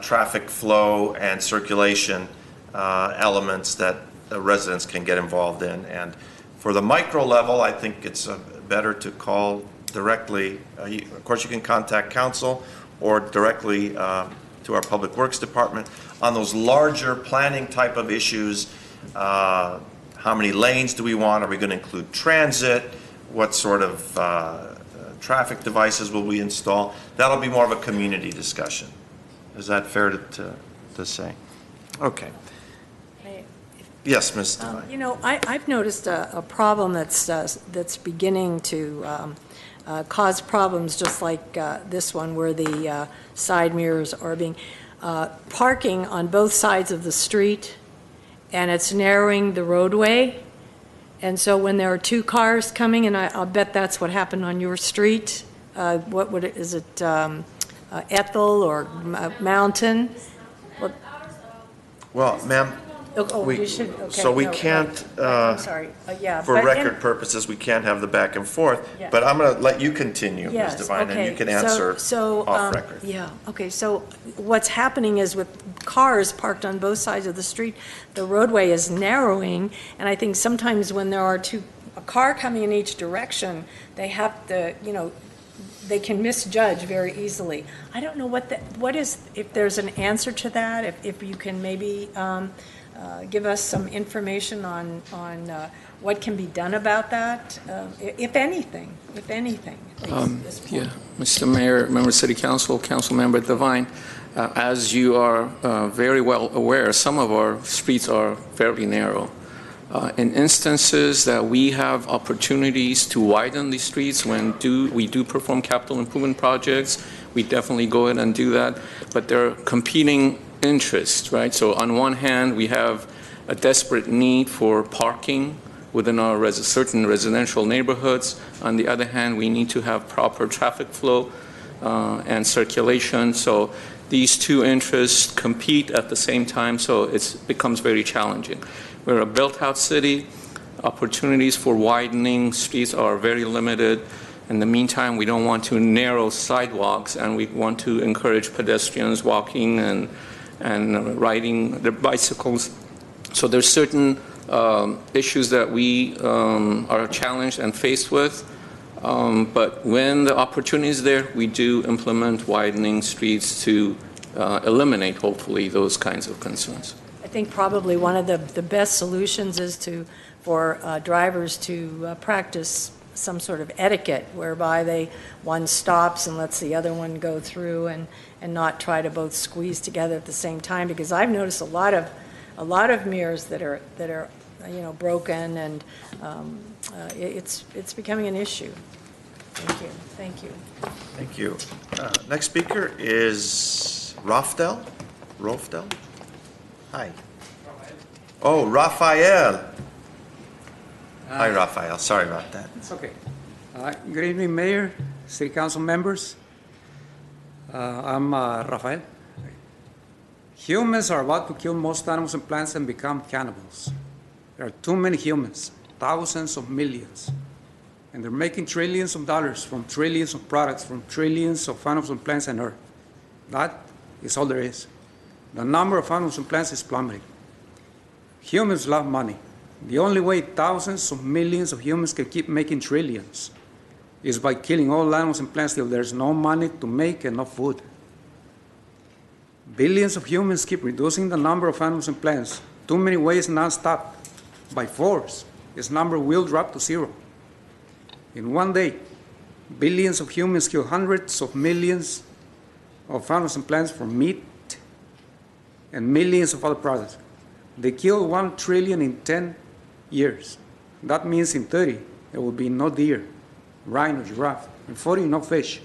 traffic flow and circulation elements that the residents can get involved in. And for the micro level, I think it's better to call directly. Of course, you can contact council or directly to our Public Works Department on those larger planning type of issues. How many lanes do we want? Are we going to include transit? What sort of traffic devices will we install? That'll be more of a community discussion. Is that fair to say? Okay. Yes, Ms. Devine. You know, I've noticed a problem that's beginning to cause problems, just like this one, where the side mirrors are being parking on both sides of the street, and it's narrowing the roadway. And so when there are two cars coming, and I'll bet that's what happened on your street. What would it, is it Ethel or Mountain? Well, ma'am, we should, okay, so we no, can't, I'm sorry, yeah. for record purposes, we can't have the back and forth, Yeah. but I'm going to let you continue, Ms. Yes, Devine, and you okay. can answer So, off record. Yeah, okay, so what's happening is with cars parked on both sides of the street, the roadway is narrowing, and I think sometimes when there are a car coming in each direction, they have to, you know, they can misjudge very easily. I don't know what is, if there's an answer to that, if you can maybe give us some information on what can be done about that, if anything. Yeah, Mr. Mayor, Member of City Council, Council Member Devine, as you are very well aware, some of our streets are fairly narrow. In instances that we have opportunities to widen the streets when we do perform capital improvement projects, we definitely go ahead and do that. But there are competing interests, right? So on one hand, we have a desperate need for parking within our certain residential neighborhoods. On the other hand, we need to have proper traffic flow and circulation. So these two interests compete at the same time, so it becomes very challenging. We're a built-out city. Opportunities for widening streets are very limited. In the meantime, we don't want to narrow sidewalks, and we want to encourage pedestrians walking and riding their bicycles. So there's certain issues that we are challenged and faced with. But when the opportunity is there, we do implement widening streets to eliminate, hopefully, those kinds of concerns. I think probably one of the best solutions is for drivers to practice some sort of etiquette whereby one stops and lets the other one go through and not try to both squeeze together at the same time, because I've noticed a lot of mirrors that are you know, broken, and it's becoming an issue. Thank you. Thank you. Next speaker is Rofdel. Hi. Oh, Raphael. Hi, Raphael. Sorry about that. It's okay. Good evening, Mayor, City Council members. I'm Rafael. Humans are about to kill most animals and plants and become cannibals. There are too many humans, thousands of millions, and they're making trillions of dollars from trillions of products, from trillions of animals and plants on Earth. That is all there is. The number of animals and plants is plummeting. Humans love money. The only way thousands of millions of humans can keep making trillions is by killing all animals and plants till there's no money to make and no food. Billions of humans keep reducing the number of animals and plants. Too many ways nonstop. By force, this number will drop to zero. In one day, billions of humans kill hundreds of millions of animals and plants for meat and millions of other products. They kill 1 trillion in 10 years. That means in 30, there will be no deer, rhino, giraffe. In 40, no fish.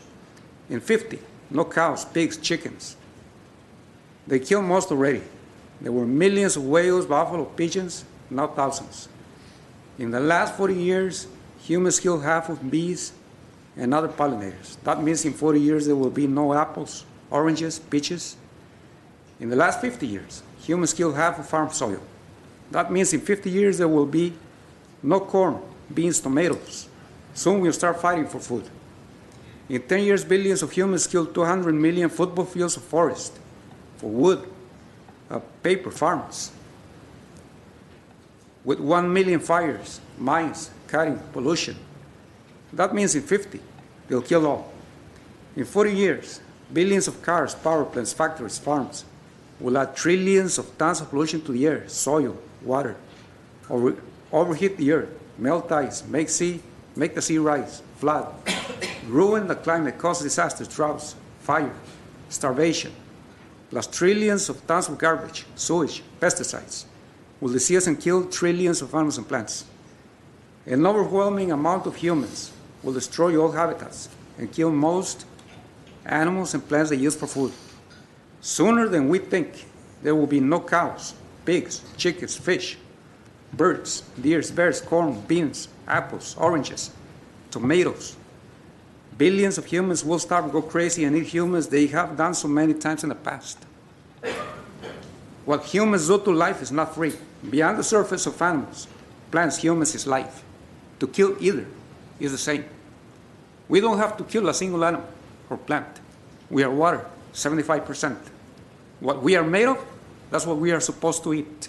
In 50, no cows, pigs, chickens. They killed most already. There were millions of whales, buffalo, pigeons, now thousands. In the last 40 years, humans killed half of bees and other pollinators. That means in 40 years there will be no apples, oranges, peaches. In the last 50 years, humans killed half of farm soil. That means in 50 years there will be no corn, beans, tomatoes. Soon we'll start fighting for food. In 10 years, billions of humans killed 200 million football fields of forest for wood, paper, farms. With 1 million fires, mines, cutting, pollution. That means in 50, they'll kill all. In 40 years, billions of cars, power plants, factories, farms will add trillions of tons of pollution to the air, soil, water, overheat the earth, melt ice, make the sea rise, flood, ruin the climate, cause disasters, droughts, fire, starvation, plus trillions of tons of garbage, sewage, pesticides, will disease and kill trillions of animals and plants. An overwhelming amount of humans will destroy all habitats and kill most animals and plants they use for food. Sooner than we think, there will be no cows, pigs, chickens, fish, birds, deer, bears, corn, beans, apples, oranges, tomatoes. Billions of humans will starve, go crazy, and eat humans. They have done so many times in the past. What humans do to life is not free. Beyond the surface of animals, plants, humans is life. To kill either is the same. We don't have to kill a single animal or plant. We are water, 75%. What we are made of, that's what we are supposed to eat.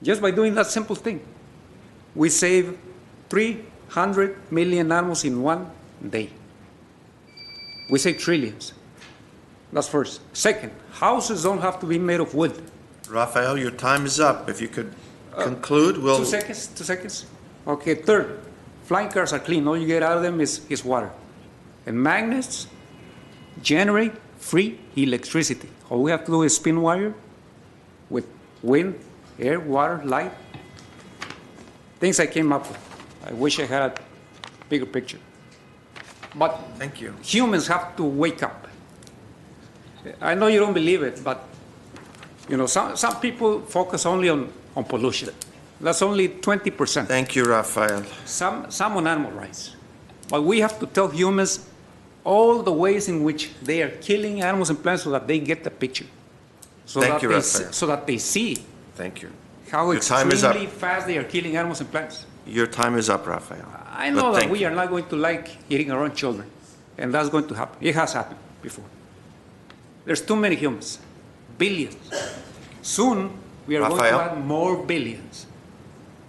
Just by doing that simple thing, we save 300 million animals in one day. We save trillions. That's first. Second, houses don't have to be made of wood. Rafael, your time is up. If you could conclude, we'll... 2 seconds. Okay, third, flying cars are clean. All you get out of them is water. And magnets generate free electricity. All we have to do is spin wire with wind, air, water, light. Things I came up with. I wish I had a bigger picture. But thank you. Humans have to wake up. I know you don't believe it, but some people focus only on pollution. That's only 20%. Thank you, Rafael. Some on animal rights. But we have to tell humans all the ways in which they are killing animals and plants so that they get the picture. So that they see Thank you. how extremely fast they are killing animals and plants. Your time is up, Rafael. I know that we are not going to like eating our own children, and that's going to happen. It has happened before. There's too many humans, billions. Soon, we are going to add more billions.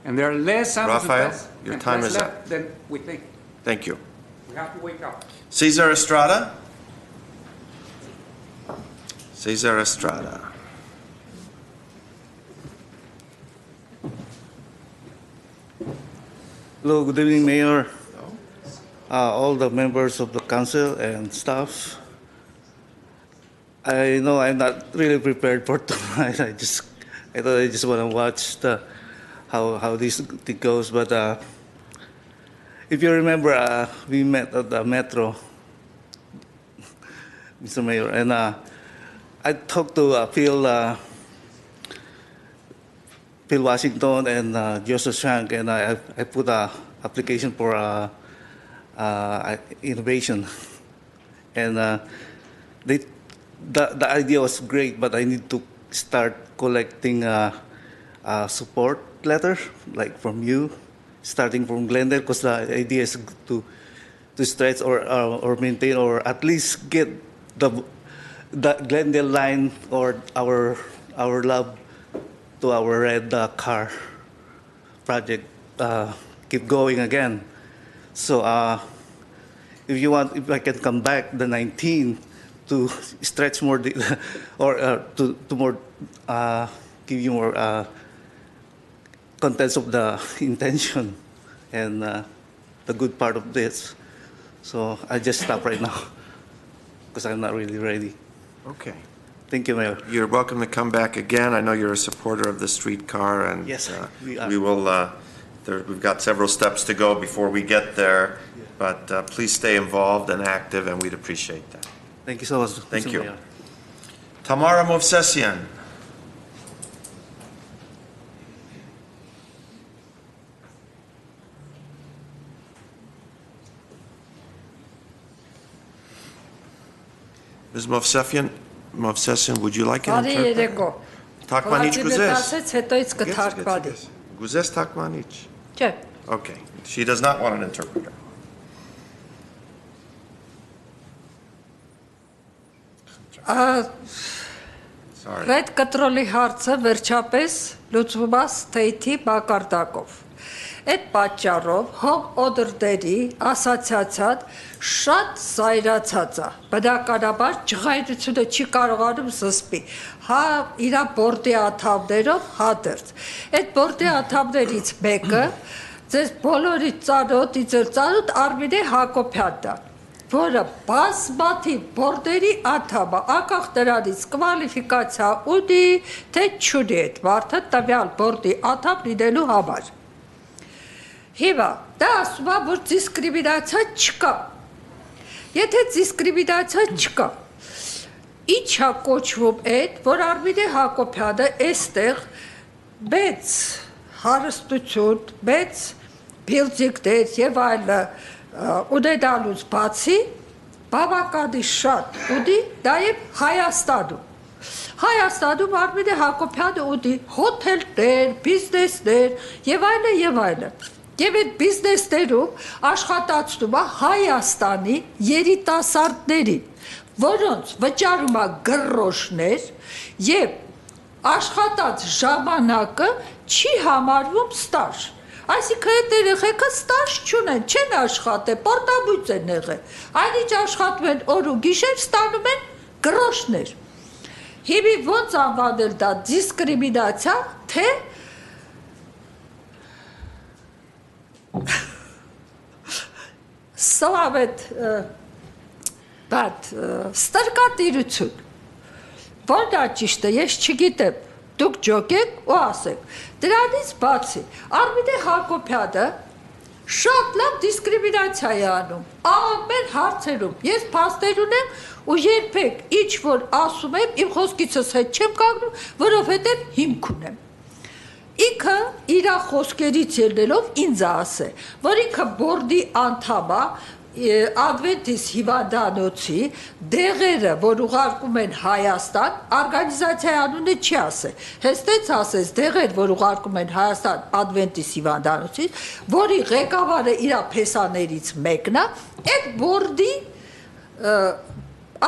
And there are less animals and plants your time is up. Than we think. Thank you. We have to wake up. Cesar Estrada. Cesar Estrada. Hello, good evening, Mayor, all the members of the council and staff. I know I'm not really prepared for tonight. I thought I just want to watch how this thing goes. But if you remember, we met at the Metro, Mr. Mayor, and I talked to Phil Washington and Joseph Shank, and I put an application for innovation. And the idea was great, but I need to start collecting a support letter, like from you, starting from Glendale, because the idea is to stretch or maintain or at least get the Glendale line or our lab to our red car project keep going again. So if I can come back the 19th to stretch more or to more give you more contents of the intention and the good part of this. So I just stop right now because I'm not really ready. Okay. Thank you, Mayor. You're welcome to come back again. I know you're a supporter of the streetcar, and Yes, we are. we will. We've got several steps to go before we get there, but please stay involved and active, and we'd appreciate that. Thank you so much. Thank Mr. you. Mayor. Tamara Movsesian. Ms. Movsesian, would you like an Բարի interpreter? երեկո։ Թարգմանիչ կուզես։ Ասեց հետո իսկ կթարգմանի։ Գուզես թարգմանիչ։ Չէ։ Okay. She does not want an interpreter. Sorry. Այդ կտրոլի հարցը վերջապես լուծված թեյթի մակարդակով։ Այդ պատճառով հոմ օդրդերի ասոցիացիան շատ զայրացած է։ Բնականաբար ջղայնությունը չի կարողանում զսպի։ Հա իրա բորդի անդամներով հադերձ։ Այդ բորդի անդամներից մեկը ձեզ բոլորի ծանոթ, ձեր ծանոթ Արմինե Հակոբյանն է, որը բազմաթիվ բորդերի անդամ է, անկախ նրանից կվալիֆիկացիա ունի, թե չունի այդ մարդը տվյալ բորդի անդամ լինելու համար։ Հիմա դա ասում է, որ դիսկրիմինացիա չկա։ Եթե դիսկրիմինացիա չկա, ինչ է կոչվում այդ, որ Արմինե Հակոբյանը այստեղ մեծ հարստություն, մեծ բիլդինգներ եւ այլը ունենալուց բացի բավականին շատ ունի նաև Հայաստանում։ Հայաստանում Արմինե Հակոբյանը ունի հոթելներ, բիզնեսներ եւ այլն եւ այլն։ Եվ այդ բիզնեսներում աշխատացնում է Հայաստանի երիտասարդներին, որոնց վճարում է գրոշներ եւ աշխատած ժամանակը չի համարվում ստաժ։ Այսինքն այդ երեխեքը ստաժ չունեն, չեն աշխատել, պարտաբույծ են եղել։ Այնինչ աշխատում են օր ու գիշեր, ստանում են գրոշներ։ Հիմի ոնց անվանել դա դիսկրիմինացիա, թե սովետ բադ ստրկատիրություն։ Որն է ճիշտը, ես չգիտեմ։ Դուք ջոկեք ու ասեք։ Դրանից բացի Արմինե Հակոբյանը շատ լավ դիսկրիմինացիա է անում ամեն հարցերում։ Ես փաստեր ունեմ ու երբեք ինչ որ ասում եմ, իմ խոսքիցս հետ չեմ կանգնում, որովհետև հիմք ունեմ։ Ինքը իր խոսքերից ելնելով ինձ ասե, որ ինքը բորդի անդամ է Advertise հիվանդանոցի դեղերը, որ ուղարկում են Հայաստան, օրգանիզացիայի անունը չի ասել, հեստեց ասես դեղեր, որ ուղարկում են Հայաստան Advertise հիվանդանոցի, որի ղեկավարը իր փեսաներից մեկն է, այդ բորդի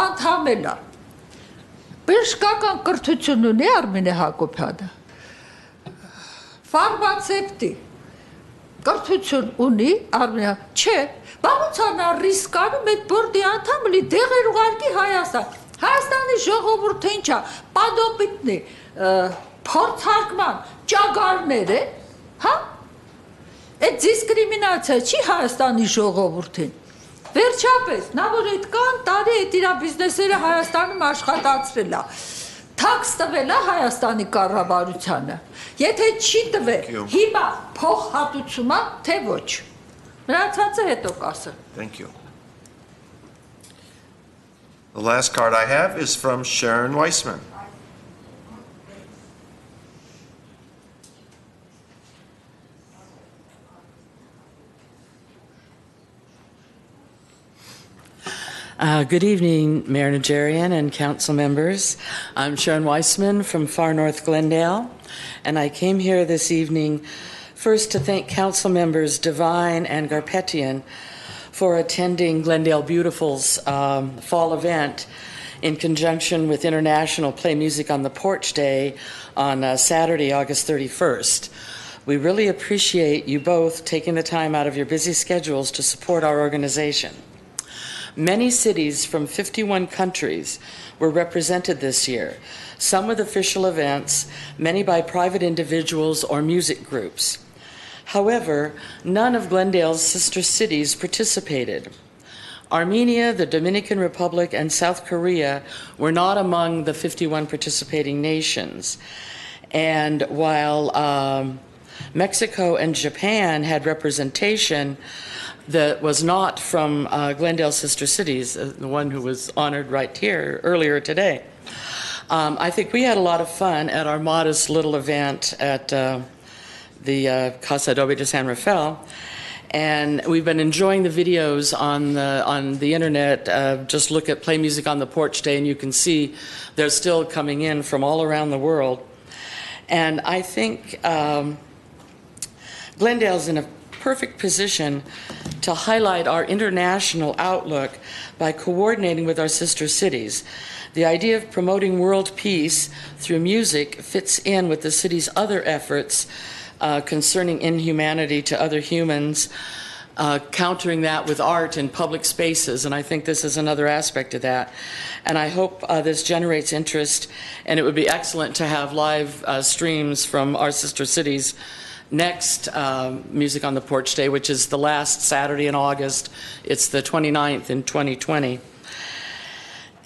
անդամն է։ Բժշկական կրթություն ունի Արմինե Հակոբյանը։ Ֆարմացևտի կրթություն ունի Արմինե, չէ, բավականա ռիսկ անում այդ բորդի անդամը լի դեղեր ուղարկի Հայաստան։ Հայաստանի ժողովուրդը ինչա, պատոպիտնի, փորձարկման ճագարներ է, հա? Այդ դիսկրիմինացիա չի Հայաստանի ժողովուրդին։ Վերջապես, նա որ այդ կան տարի այդ իր բիզնեսերը Հայաստանում աշխատացրել է։ Թաքս տվել է Հայաստանի կառավարությանը։ Եթե չի տվել, հիմա փոխհատուցում է, թե ոչ։ Մնացածը հետո կասեմ։ Thank you. The last card I have is from Sharon Weissman. Good evening, Mayor Najarian and council members. I'm Sharon Weissman from far north Glendale, and I came here this evening first to thank council members Devine and Garpetian for attending Glendale Beautiful's fall event in conjunction with International Play Music on the Porch Day on Saturday, August 31st. We really appreciate you both taking the time out of your busy schedules to support our organization. Many cities from 51 countries were represented this year, some with official events, many by private individuals or music groups. However, none of Glendale's sister cities participated. Armenia, the Dominican Republic, and South Korea were not among the 51 participating nations. And while Mexico and Japan had representation that was not from Glendale's sister cities, the one who was honored right here earlier today, I think we had a lot of fun at our modest little event at the Casa Adobe de San Rafael. And we've been enjoying the videos on the internet. Just look at Play Music on the Porch Day, and you can see they're still coming in from all around the world. And I think Glendale's in a perfect position to highlight our international outlook by coordinating with our sister cities. The idea of promoting world peace through music fits in with the city's other efforts concerning inhumanity to other humans, countering that with art in public spaces, and I think this is another aspect of that. And I hope this generates interest, and it would be excellent to have live streams from our sister cities next Music on the Porch Day, which is the last Saturday in August. It's the 29th in 2020.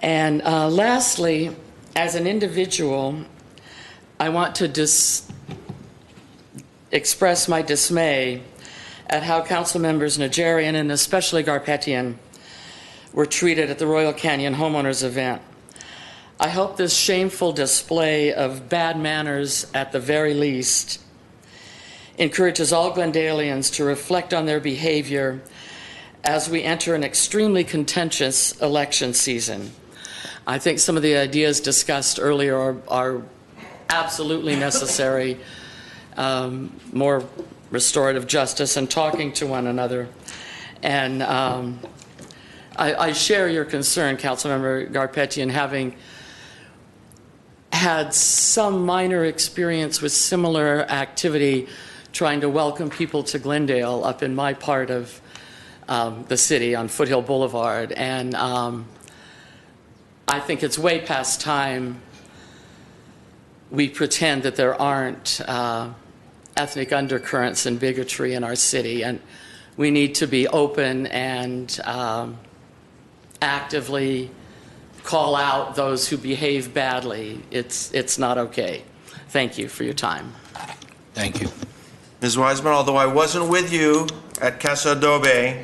And lastly, as an individual, I want to express my dismay at how council members Najarian and especially Garpetian were treated at the Royal Canyon Homeowners event. I hope this shameful display of bad manners, at the very least, encourages all Glendalians to reflect on their behavior as we enter an extremely contentious election season. I think some of the ideas discussed earlier are absolutely necessary. More restorative justice and talking to one another. And I share your concern, Councilmember Garpetian, having had some minor experience with similar activity trying to welcome people to Glendale up in my part of the city on Foothill Boulevard. And I think it's way past time we pretend that there aren't ethnic undercurrents and bigotry in our city, and we need to be open and actively call out those who behave badly. It's not okay. Thank you for your time. Thank you. Ms. Wiseman, although I wasn't with you at Casa Adobe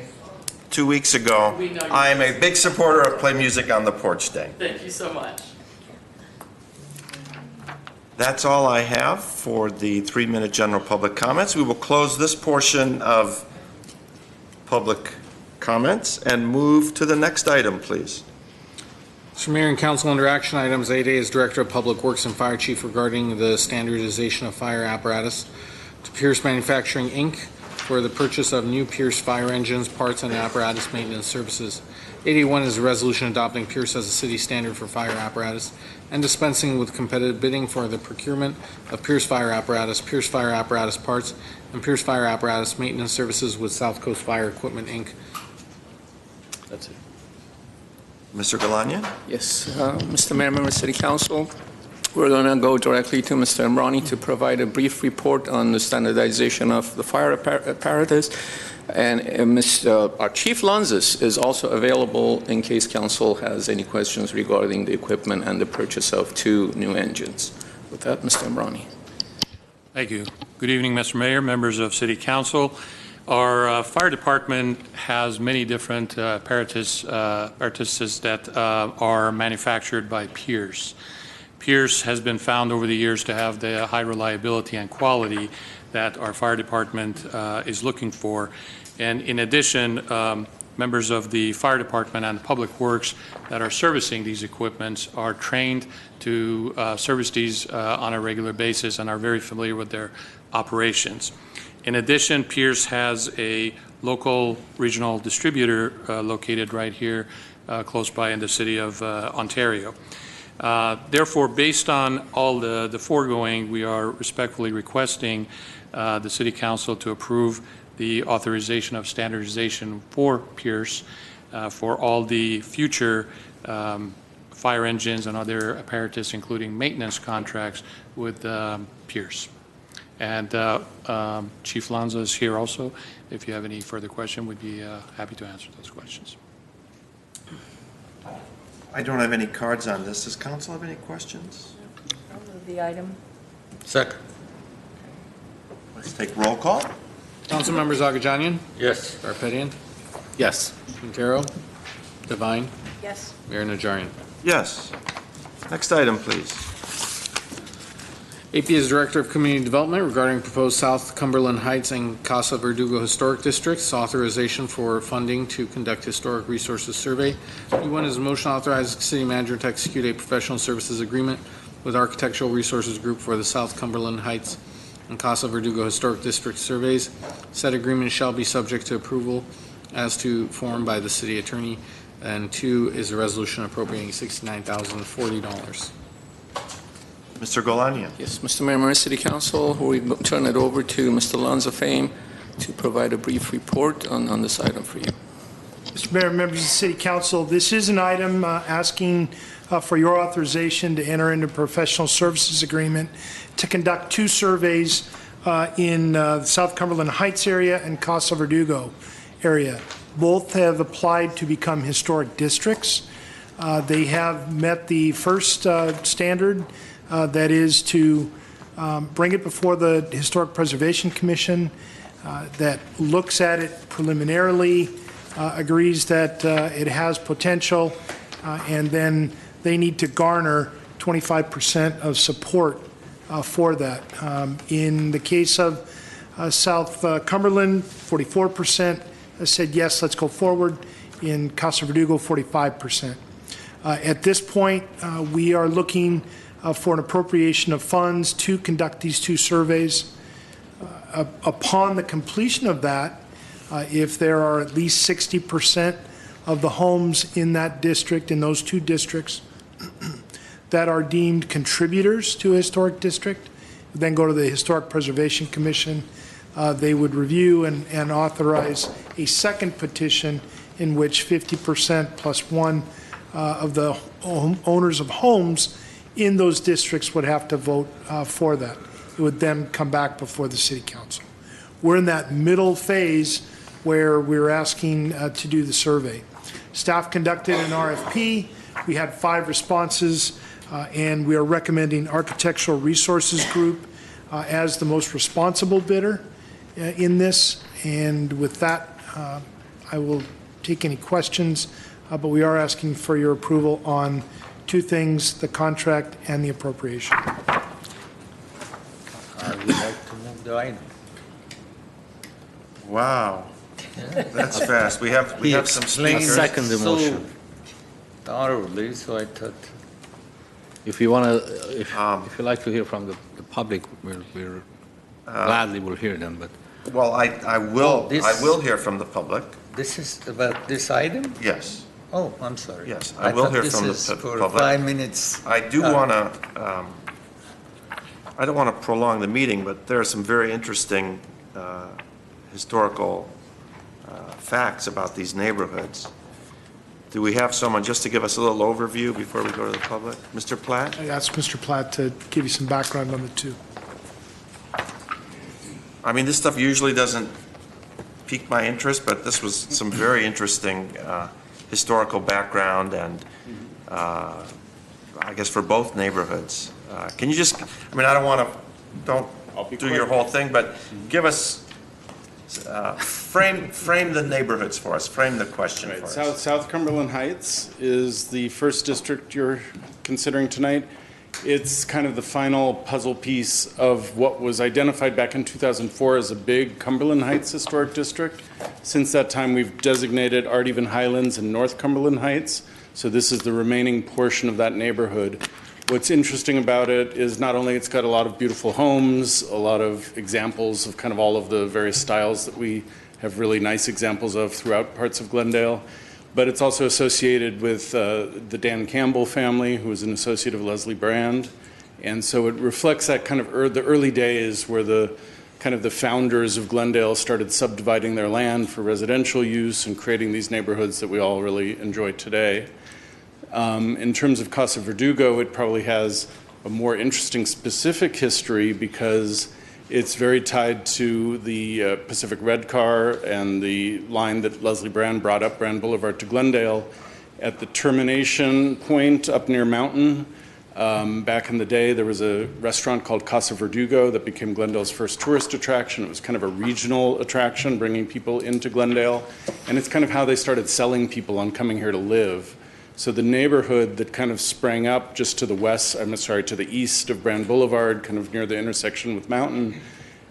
2 weeks ago, I am a big supporter of Play Music on the Porch Day. Thank you so much. That's all I have for the 3-minute general public comments. We will close this portion of public comments and move to the next item, please. Mr. Mayor and Council, under action items 8A is Director of Public Works and Fire Chief regarding the standardization of fire apparatus to Pierce Manufacturing, Inc. for the purchase of new Pierce fire engines, parts, and apparatus maintenance services. 81 is a resolution adopting Pierce as a city standard for fire apparatus and dispensing with competitive bidding for the procurement of Pierce fire apparatus parts, and Pierce fire apparatus maintenance services with South Coast Fire Equipment, Inc. That's it. Mr. Galania? Yes, Mr. Mayor, members of City Council, we're going to go directly to Mr. Emrani to provide a brief report on the standardization of the fire apparatus. And our Chief Lanzis is also available in case Council has any questions regarding the equipment and the purchase of 2 new engines. With that, Mr. Emrani. Thank you. Good evening, Mr. Mayor, members of City Council. Our fire department has many different apparatuses that are manufactured by Pierce. Pierce has been found over the years to have the high reliability and quality that our fire department is looking for. And in addition, members of the fire department and public works that are servicing these equipments are trained to service these on a regular basis and are very familiar with their operations. In addition, Pierce has a local regional distributor located right here close by in the city of Ontario. Therefore, based on all the foregoing, we are respectfully requesting the City Council to approve the authorization of standardization for Pierce for all the future fire engines and other apparatus, including maintenance contracts with Pierce. And Chief Lanza is here also. If you have any further question, we'd be happy to answer those questions. I don't have any cards on this. Does council have any questions? I'll move the item. Second. Let's take roll call. Councilmembers Agajanian? Yes. Garpetian? Yes. Quintero? Devine? Yes. Mayor Najarian? Yes. Next item, please. AP is Director of Community Development regarding proposed South Cumberland Heights and Casa Verdugo Historic Districts, authorization for funding to conduct historic resources survey. B1 is a motion authorizing city manager to execute a professional services agreement with Architectural Resources Group for the South Cumberland Heights and Casa Verdugo Historic District surveys. Said agreement shall be subject to approval as to form by the city attorney. And 2 is a resolution appropriating $69,040. Mr. Golanian. Yes, Mr. Mayor, Mayor, City Council, we turn it over to Mr. Lanza Fame to provide a brief report on this item for you. Mr. Mayor, members of the City Council, this is an item asking for your authorization to enter into a professional services agreement to conduct 2 surveys in the South Cumberland Heights area and Casa Verdugo area. Both have applied to become historic districts. They have met the first standard, that is to bring it before the Historic Preservation Commission that looks at it preliminarily, agrees that it has potential, and then they need to garner 25% of support for that. In the case of South Cumberland, 44% said yes, let's go forward. In Casa Verdugo, 45%. At this point, we are looking for an appropriation of funds to conduct these 2 surveys. Upon the completion of that, if there are at least 60% of the homes in that district, in those 2 districts, that are deemed contributors to a historic district, then go to the Historic Preservation Commission. They would review and authorize a second petition in which 50% plus 1 of the owners of homes in those districts would have to vote for that. It would then come back before the City Council. We're in that middle phase where we're asking to do the survey. Staff conducted an RFP. We had 5 responses, and we are recommending Architectural Resources Group as the most responsible bidder in this. And with that, I will take any questions, but we are asking for your approval on 2 things, the contract and the appropriation. I would like to move the item. Wow. That's fast. We have some Explain speakers. Second the so motion. thoroughly, so I thought. If you want to, if you like to hear from the public, we're gladly will hear them. But Well, I will hear from the public. This is about this item? Yes. Oh, I'm sorry. Yes, I will hear from the This is for public. 5 minutes. I do want to, I don't want to prolong the meeting, but there are some very interesting historical facts about these neighborhoods. Do we have someone just to give us a little overview before we go to the public? Mr. Platt? I asked Mr. Platt to give you some background on the 2. I mean, this stuff usually doesn't pique my interest, but this was some very interesting historical background and I guess for both neighborhoods. Can you just, I mean, I don't want to, don't do your whole thing, but give us, frame the neighborhoods for us, frame the question for us. South Cumberland Heights is the first district you're considering tonight. It's kind of the final puzzle piece of what was identified back in 2004 as a big Cumberland Heights historic district. Since that time, we've designated Ardeven Highlands and North Cumberland Heights. So this is the remaining portion of that neighborhood. What's interesting about it is not only it's got a lot of beautiful homes, a lot of examples of kind of all of the various styles that we have really nice examples of throughout parts of Glendale, but it's also associated with the Dan Campbell family, who is an associate of Leslie Brand. And so it reflects that kind of the early days where the kind of the founders of Glendale started subdividing their land for residential use and creating these neighborhoods that we all really enjoy today. In terms of Casa Verdugo, it probably has a more interesting specific history because it's very tied to the Pacific Red Car and the line that Leslie Brand brought up Brand Boulevard to Glendale. At the termination point up near Mountain, back in the day, there was a restaurant called Casa Verdugo that became Glendale's first tourist attraction. It was kind of a regional attraction, bringing people into Glendale. And it's kind of how they started selling people on coming here to live. So the neighborhood that kind of sprang up just to the to the east of Brand Boulevard, kind of near the intersection with Mountain,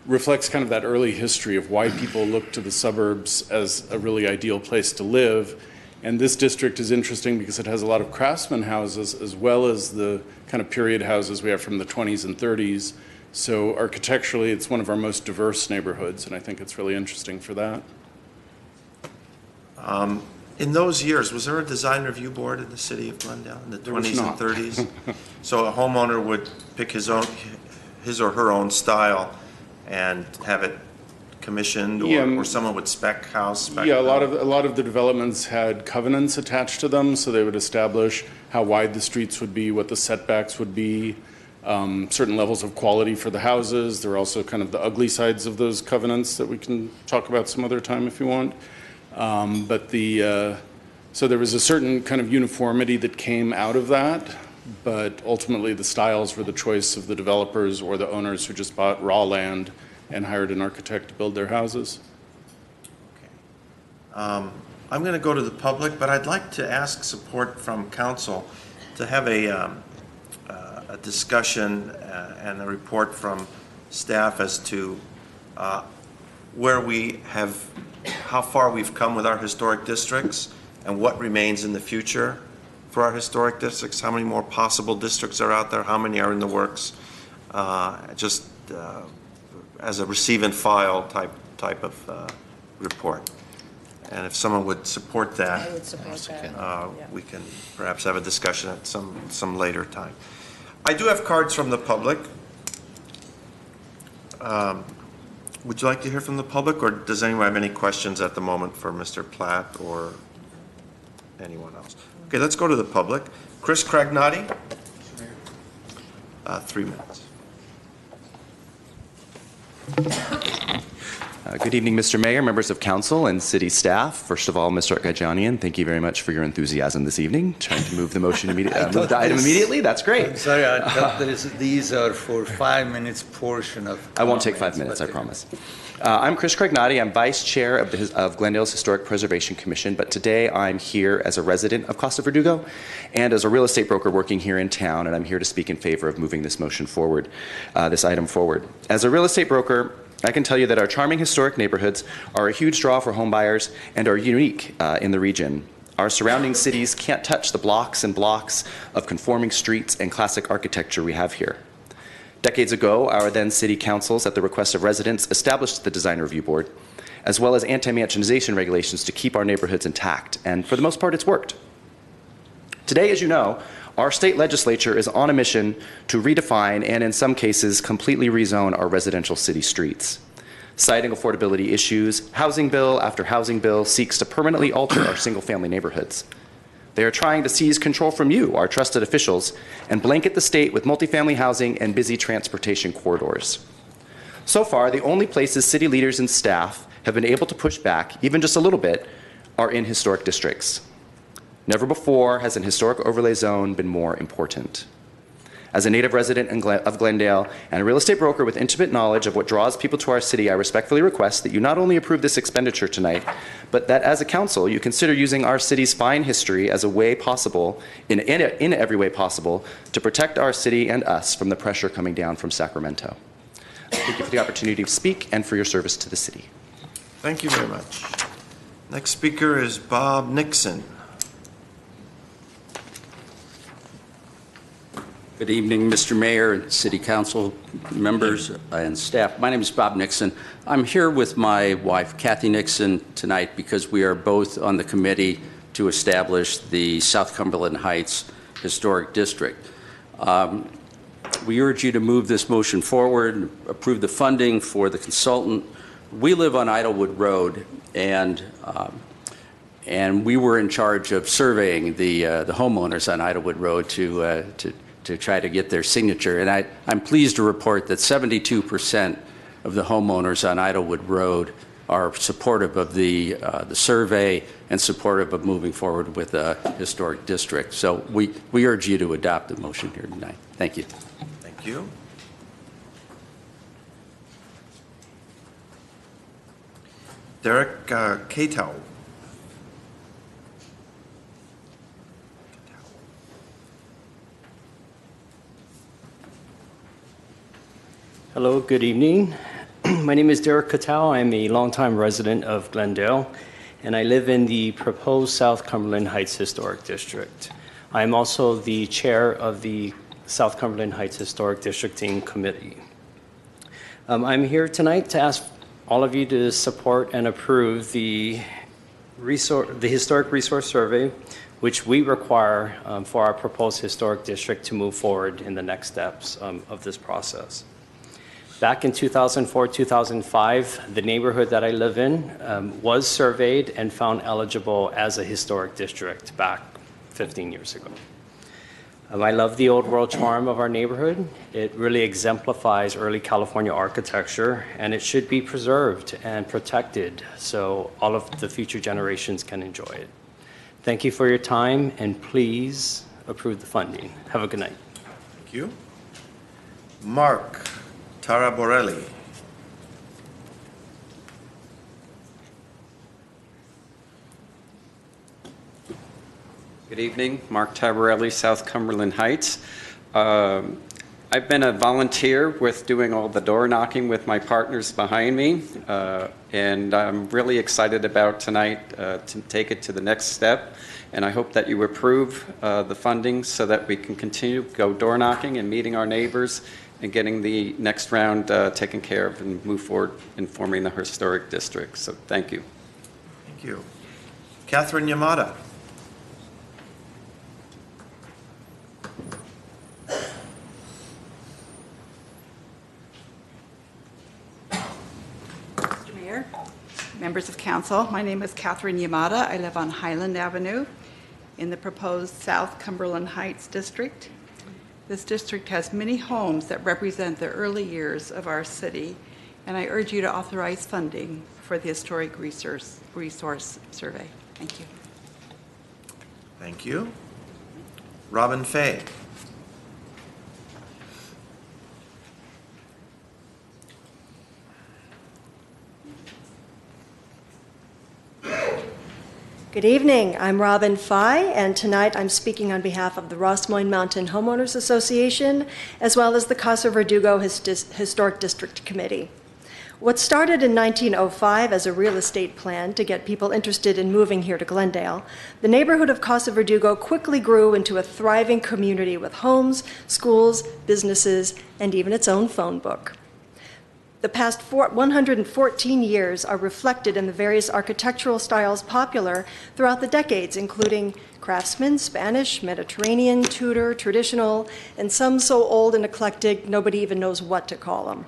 reflects kind of that early history of why people look to the suburbs as a really ideal place to live. And this district is interesting because it has a lot of craftsman houses as well as the kind of period houses we have from the 20s and 30s. So architecturally, it's one of our most diverse neighborhoods, and I think it's really interesting for that. In those years, was there a design review board in the city of Glendale in the 20s and 30s? So a homeowner would pick his or her own style and have it commissioned, or someone would spec house? A lot of the developments had covenants attached to them, so they would establish how wide the streets would be, what the setbacks would be, certain levels of quality for the houses. There are also kind of the ugly sides of those covenants that we can talk about some other time if you want. So there was a certain kind of uniformity that came out of that, but ultimately the styles were the choice of the developers or the owners who just bought raw land and hired an architect to build their houses. I'm going to go to the public, but I'd like to ask support from council to have a discussion and a report from staff as to how far we've come with our historic districts and what remains in the future for our historic districts, how many more possible districts are out there, how many are in the works, as a receive and file type of report. And if someone would support that, I would support that. we can perhaps have a discussion at some later time. I do have cards from the public. Would you like to hear from the public, or does anyone have any questions at the moment for Mr. Platt or anyone else? Okay, let's go to the public. Chris Cragnotti. 3 minutes. Good evening, Mr. Mayor, members of council, and city staff. First of all, Mr. Gajanian, thank you very much for your enthusiasm this evening. Trying to move the motion move the item immediately. That's great. I'm sorry, I thought these are for 5 minutes portion of. I won't take 5 minutes, I promise. I'm Chris Cragnotti. I'm vice chair of Glendale's Historic Preservation Commission, but today I'm here as a resident of Casa Verdugo and as a real estate broker working here in town, and I'm here to speak in favor of moving this motion forward, this item forward. As a real estate broker, I can tell you that our charming historic neighborhoods are a huge draw for homebuyers and are unique in the region. Our surrounding cities can't touch the blocks and blocks of conforming streets and classic architecture we have here. Decades ago, our then city councils, at the request of residents, established the Design Review Board, as well as anti-mansionization regulations to keep our neighborhoods intact, and for the most part, it's worked. Today, as you know, our state legislature is on a mission to redefine and, in some cases, completely rezone our residential city streets. Citing affordability issues, housing bill after housing bill seeks to permanently alter our single-family neighborhoods. They are trying to seize control from you, our trusted officials, and blanket the state with multifamily housing and busy transportation corridors. So far, the only places city leaders and staff have been able to push back, even just a little bit, are in historic districts. Never before has an historic overlay zone been more important. As a native resident of Glendale and a real estate broker with intimate knowledge of what draws people to our city, I respectfully request that you not only approve this expenditure tonight, but that as a council, you consider using our city's fine history as a way possible, in every way possible, to protect our city and us from the pressure coming down from Sacramento. Thank you for the opportunity to speak and for your service to the city. Thank you very much. Next speaker is Bob Nixon. Good evening, Mr. Mayor and City Council members and staff. My name is Bob Nixon. I'm here with my wife, Kathy Nixon, tonight because we are both on the committee to establish the South Cumberland Heights Historic District. we urge you to move this motion forward, approve the funding for the consultant. We live on Idlewood Road, and we were in charge of surveying the homeowners on Idlewood Road to try to get their signature. And I'm pleased to report that 72% of the homeowners on Idlewood Road are supportive of the survey and supportive of moving forward with a historic district. So we urge you to adopt the motion here tonight. Thank you. Thank you. Derek Cato. Hello, good evening. My name is Derek Catal. I'm a longtime resident of Glendale, and I live in the proposed South Cumberland Heights Historic District. I'm also the chair of the South Cumberland Heights Historic Districting Committee. I'm here tonight to ask all of you to support and approve the Historic Resource Survey, which we require for our proposed historic district to move forward in the next steps of this process. Back in 2004-2005, the neighborhood that I live in was surveyed and found eligible as a historic district back 15 years ago. I love the old world charm of our neighborhood. It really exemplifies early California architecture, and it should be preserved and protected so all of the future generations can enjoy it. Thank you for your time, and please approve the funding. Have a good night. Thank you. Mark Taraborelli. Good evening, Mark Tabarelli, South Cumberland Heights. I've been a volunteer with doing all the door knocking with my partners behind me, and I'm really excited about tonight to take it to the next step. And I hope that you approve the funding so that we can continue to go door knocking and meeting our neighbors and getting the next round taken care of and move forward in forming the historic district. So thank you. Thank you. Catherine Yamada. Mr. Mayor, members of council, my name is Catherine Yamada. I live on Highland Avenue in the proposed South Cumberland Heights district. This district has many homes that represent the early years of our city, and I urge you to authorize funding for the Historic Resource Survey. Thank you. Thank you. Robin Fay. Good evening. I'm Robin Fye, and tonight I'm speaking on behalf of the Ross Moyne Mountain Homeowners Association, as well as the Casa Verdugo Historic District Committee. What started in 1905 as a real estate plan to get people interested in moving here to Glendale, the neighborhood of Casa Verdugo quickly grew into a thriving community with homes, schools, businesses, and even its own phone book. The past 114 years are reflected in the various architectural styles popular throughout the decades, including Craftsman, Spanish, Mediterranean, Tudor, traditional, and some so old and eclectic nobody even knows what to call them.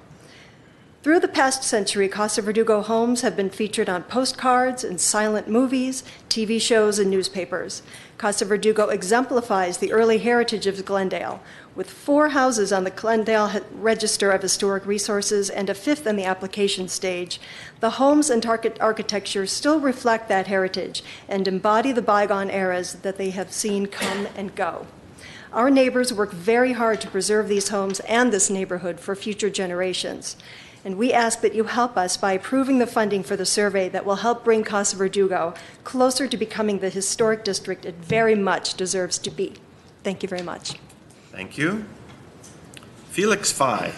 Through the past century, Casa Verdugo homes have been featured on postcards and silent movies, TV shows, and newspapers. Casa Verdugo exemplifies the early heritage of Glendale, with 4 houses on the Glendale Register of Historic Resources and a 5th in the application stage. The homes and architecture still reflect that heritage and embody the bygone eras that they have seen come and go. Our neighbors work very hard to preserve these homes and this neighborhood for future generations. And we ask that you help us by approving the funding for the survey that will help bring Casa Verdugo closer to becoming the historic district it very much deserves to be. Thank you very much. Thank you. Felix Fye.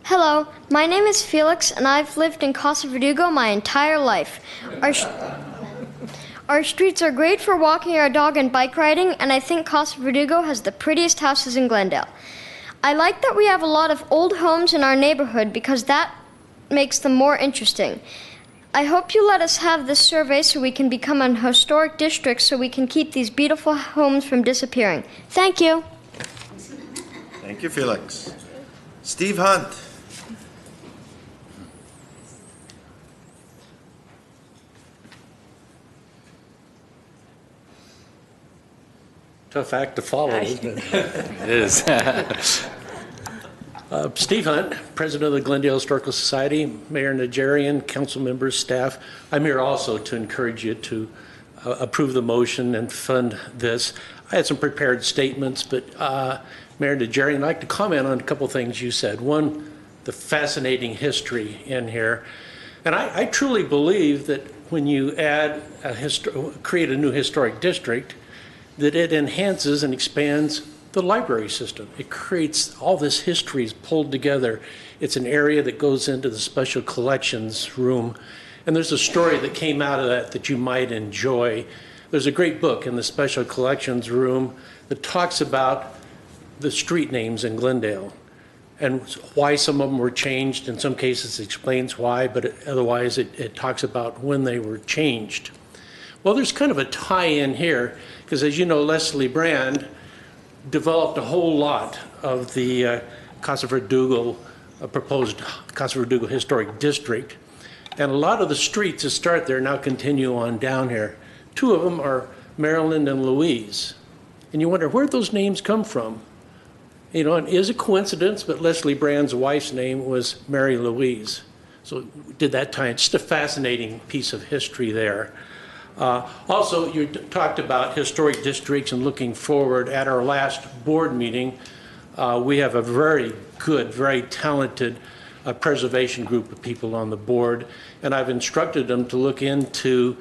Hello, my name is Felix, and I've lived in Casa Verdugo my entire life. Our streets are great for walking our dog and bike riding, and I think Casa Verdugo has the prettiest houses in Glendale. I like that we have a lot of old homes in our neighborhood because that makes them more interesting. I hope you let us have this survey so we can become an historic district so we can keep these beautiful homes from disappearing. Thank you. Thank you, Felix. Steve Hunt. Tough act to follow, isn't it? It is. Steve Hunt, President of the Glendale Historical Society, Mayor Najarian, council members, staff. I'm here also to encourage you to approve the motion and fund this. I had some prepared statements, but Mayor Najarian, I'd like to comment on a couple things you said. One, the fascinating history in here. And I truly believe that when you add create a new historic district, that it enhances and expands the library system. It creates all this history is pulled together. It's an area that goes into the special collections room. And there's a story that came out of that you might enjoy. There's a great book in the special collections room that talks about the street names in Glendale and why some of them were changed. In some cases, it explains why, but otherwise it talks about when they were changed. Well, there's kind of a tie-in here, because as you know, Leslie Brand developed a whole lot of the Casa Verdugo, proposed Casa Verdugo Historic District. And a lot of the streets that start there now continue on down here. Two of them are Maryland and Louise. And you wonder, where'd those names come from? You know, it is a coincidence, but Leslie Brand's wife's name was Mary Louise. So did that tie in. Just a fascinating piece of history there. Also, you talked about historic districts and looking forward. At our last board meeting, we have a very good, very talented preservation group of people on the board, and I've instructed them to look into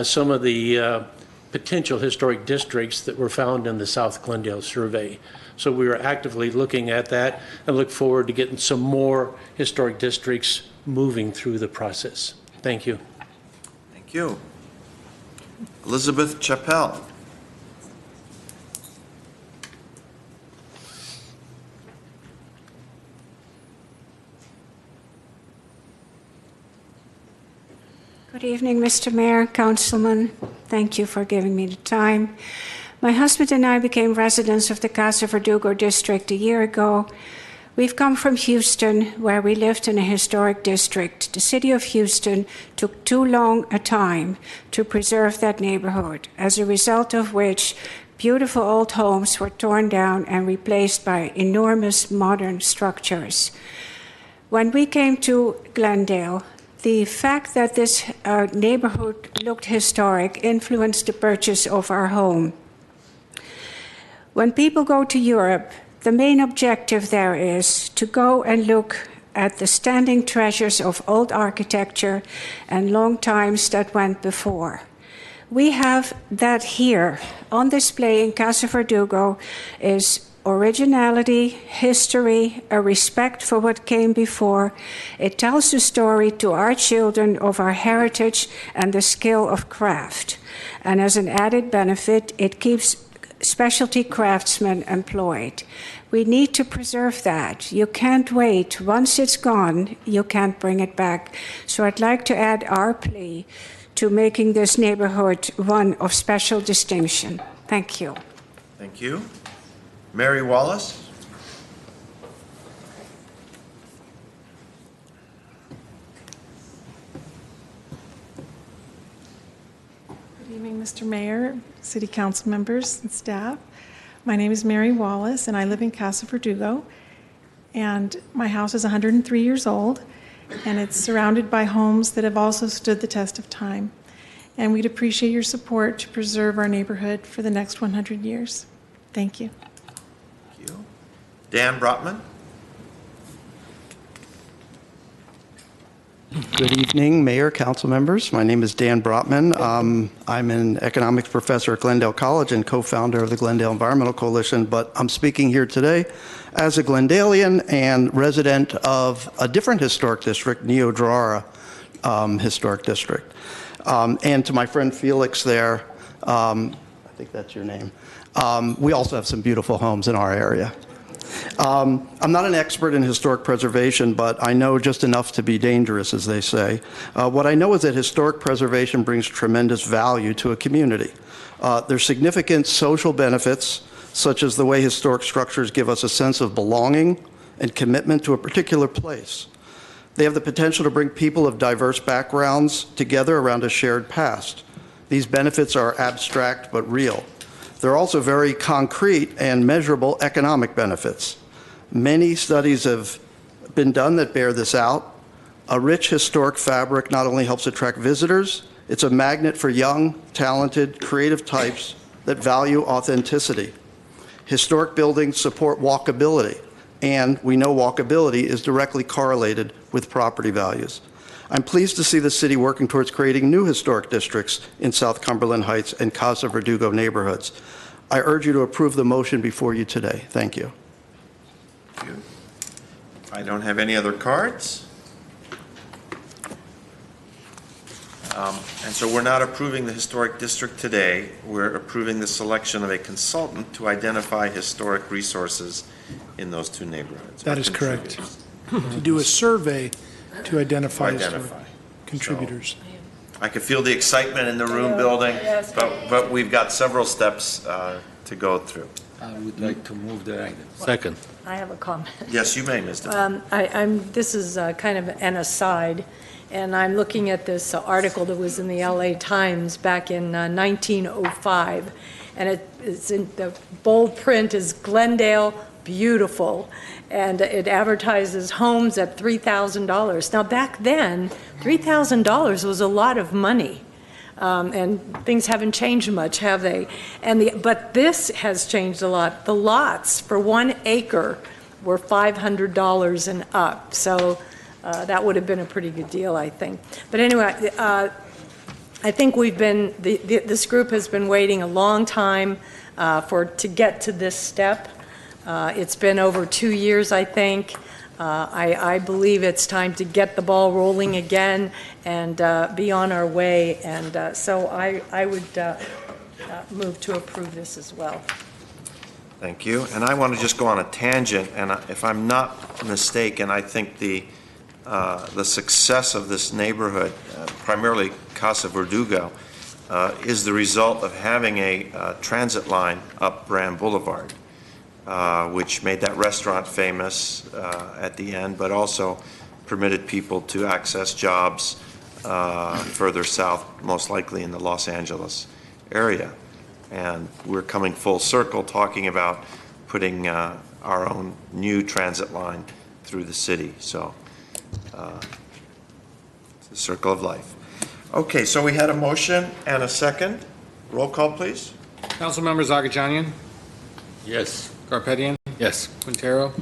some of the potential historic districts that were found in the South Glendale survey. So we are actively looking at that and look forward to getting some more historic districts moving through the process. Thank you. Thank you. Elizabeth Chappell. Good evening, Mr. Mayor, Councilman. Thank you for giving me the time. My husband and I became residents of the Casa Verdugo district a year ago. We've come from Houston, where we lived in a historic district. The city of Houston took too long a time to preserve that neighborhood, as a result of which beautiful old homes were torn down and replaced by enormous modern structures. When we came to Glendale, the fact that this neighborhood looked historic influenced the purchase of our home. When people go to Europe, the main objective there is to go and look at the standing treasures of old architecture and long times that went before. We have that here on display in Casa Verdugo is originality, history, a respect for what came before. It tells the story to our children of our heritage and the skill of craft. And as an added benefit, it keeps specialty craftsmen employed. We need to preserve that. You can't wait. Once it's gone, you can't bring it back. So I'd like to add our plea to making this neighborhood one of special distinction. Thank you. Thank you. Mary Wallace. Good evening, Mr. Mayor, City Council members, and staff. My name is Mary Wallace, and I live in Casa Verdugo. And my house is 103 years old, and it's surrounded by homes that have also stood the test of time. And we'd appreciate your support to preserve our neighborhood for the next 100 years. Thank you. Thank you. Dan Brotman. Good evening, Mayor, council members. My name is Dan Brotman. I'm an economics professor at Glendale College and co-founder of the Glendale Environmental Coalition, but I'm speaking here today as a Glendalian and resident of a different historic district, Neo-Drara Historic District. And to my friend Felix there, I think that's your name, we also have some beautiful homes in our area. I'm not an expert in historic preservation, but I know just enough to be dangerous, as they say. What I know is that historic preservation brings tremendous value to a community. There's significant social benefits, such as the way historic structures give us a sense of belonging and commitment to a particular place. They have the potential to bring people of diverse backgrounds together around a shared past. These benefits are abstract but real. They're also very concrete and measurable economic benefits. Many studies have been done that bear this out. A rich historic fabric not only helps attract visitors, it's a magnet for young, talented, creative types that value authenticity. Historic buildings support walkability, and we know walkability is directly correlated with property values. I'm pleased to see the city working towards creating new historic districts in South Cumberland Heights and Casa Verdugo neighborhoods. I urge you to approve the motion before you today. Thank you. Thank you. I don't have any other cards. And so we're not approving the historic district today. We're approving the selection of a consultant to identify historic resources in those two neighborhoods. That is correct. To do a survey to identify historic contributors. So, I could feel the excitement in the room building, but we've got several steps to go through. I would like to move the item. Second. I have a comment. Yes, you may, Ms. This is kind of an aside, and I'm looking at this article that was in the LA Times back in 1905, and it's in the bold print is Glendale beautiful, and it advertises homes at $3,000. Now back then, $3,000 was a lot of money. And things haven't changed much, have they? But this has changed a lot. The lots for 1 acre were $500 and up. So that would have been a pretty good deal, I think. But anyway, I think this group has been waiting a long time to get to this step. It's been over 2 years, I think. I believe it's time to get the ball rolling again and be on our way. And so I would move to approve this as well. Thank you. And I want to just go on a tangent. And if I'm not mistaken, I think the success of this neighborhood, primarily Casa Verdugo, is the result of having a transit line up Brand Boulevard. Which made that restaurant famous at the end, but also permitted people to access jobs further south, most likely in the Los Angeles area. And we're coming full circle talking about putting our own new transit line through the city. So it's the circle of life. Okay, so we had a motion and a second. Roll call, please. Councilmember Zagajanian? Yes. Garpetian? Yes. Quintero?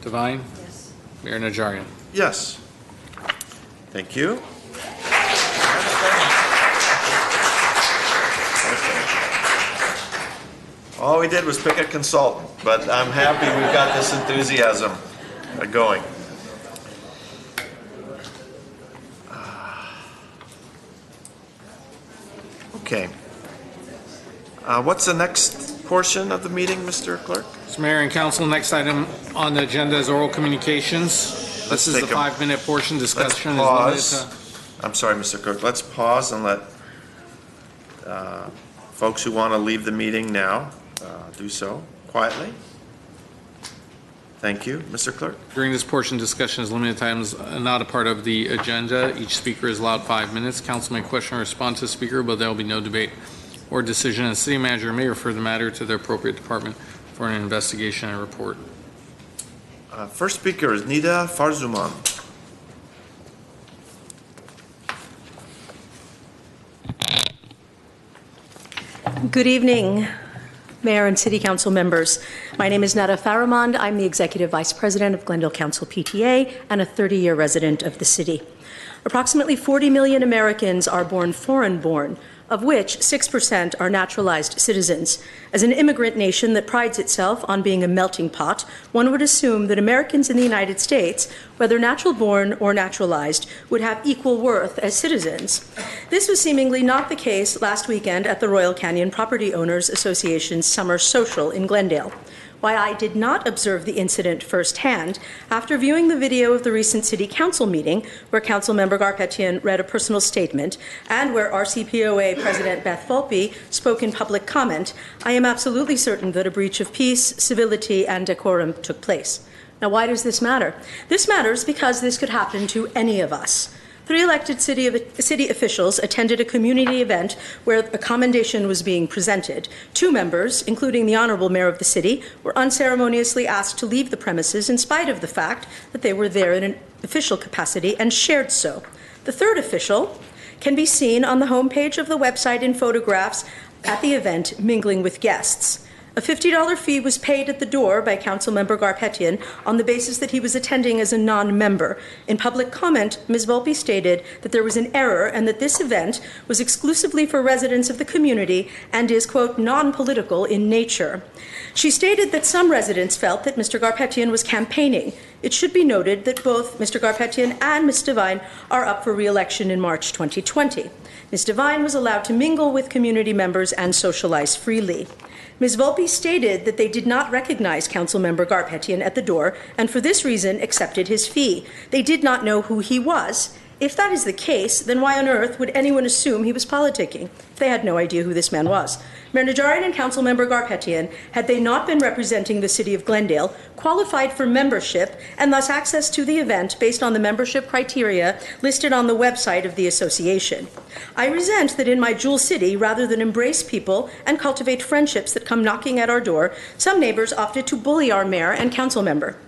Devine? Yes. Mayor Najarian? Yes. Thank you. All we did was pick a consultant, but I'm happy we've got this enthusiasm going. Okay. What's the next portion of the meeting, Mr. Clerk? Mr. Mayor and Council, next item on the agenda is oral communications. This is the 5-minute portion. Discussion is limited to... I'm sorry, Mr. Clerk. Let's pause and let folks who want to leave the meeting now do so quietly. Thank you. Mr. Clerk? During this portion, discussion is limited to items not a part of the agenda. Each speaker is allowed 5 minutes. Council may question or respond to the speaker, but there will be no debate or decision, and the city manager may refer the matter to the appropriate department for an investigation and report. First speaker is Nida Farzuman. Good evening, Mayor and City Council members. My name is Nada Faramand. I'm the Executive Vice President of Glendale Council PTA and a 30-year resident of the city. Approximately 40 million Americans are born foreign-born, of which 6% are naturalized citizens. As an immigrant nation that prides itself on being a melting pot, one would assume that Americans in the United States whether natural born or naturalized, would have equal worth as citizens. This was seemingly not the case last weekend at the Royal Canyon Property Owners Association's Summer Social in Glendale. Why I did not observe the incident firsthand, after viewing the video of the recent City Council meeting, where Councilmember Garpetian read a personal statement, and where RCPOA President Beth Volpe spoke in public comment, I am absolutely certain that a breach of peace, civility, and decorum took place. Now, why does this matter? This matters because this could happen to any of us. 3 elected city officials attended a community event where a commendation was being presented. 2 members, including the Honorable Mayor of the city, were unceremoniously asked to leave the premises in spite of the fact that they were there in an official capacity and shared so. The 3rd official can be seen on the homepage of the website in photographs at the event mingling with guests. A $50 fee was paid at the door by Councilmember Garpetian on the basis that he was attending as a non-member. In public comment, Ms. Volpe stated that there was an error and that this event was exclusively for residents of the community and is, quote, non-political in nature. She stated that some residents felt that Mr. Garpetian was campaigning. It should be noted that both Mr. Garpetian and Ms. Devine are up for re-election in March 2020. Ms. Devine was allowed to mingle with community members and socialize freely. Ms. Volpe stated that they did not recognize Councilmember Garpetian at the door and for this reason accepted his fee. They did not know who he was. If that is the case, then why on earth would anyone assume he was politicking if they had no idea who this man was? Mayor Najarian and Councilmember Garpetian, had they not been representing the city of Glendale, qualified for membership and thus access to the event based on the membership criteria listed on the website of the association. I resent that in my jewel city, rather than embrace people and cultivate friendships that come knocking at our door, some neighbors opted to bully our mayor and council member.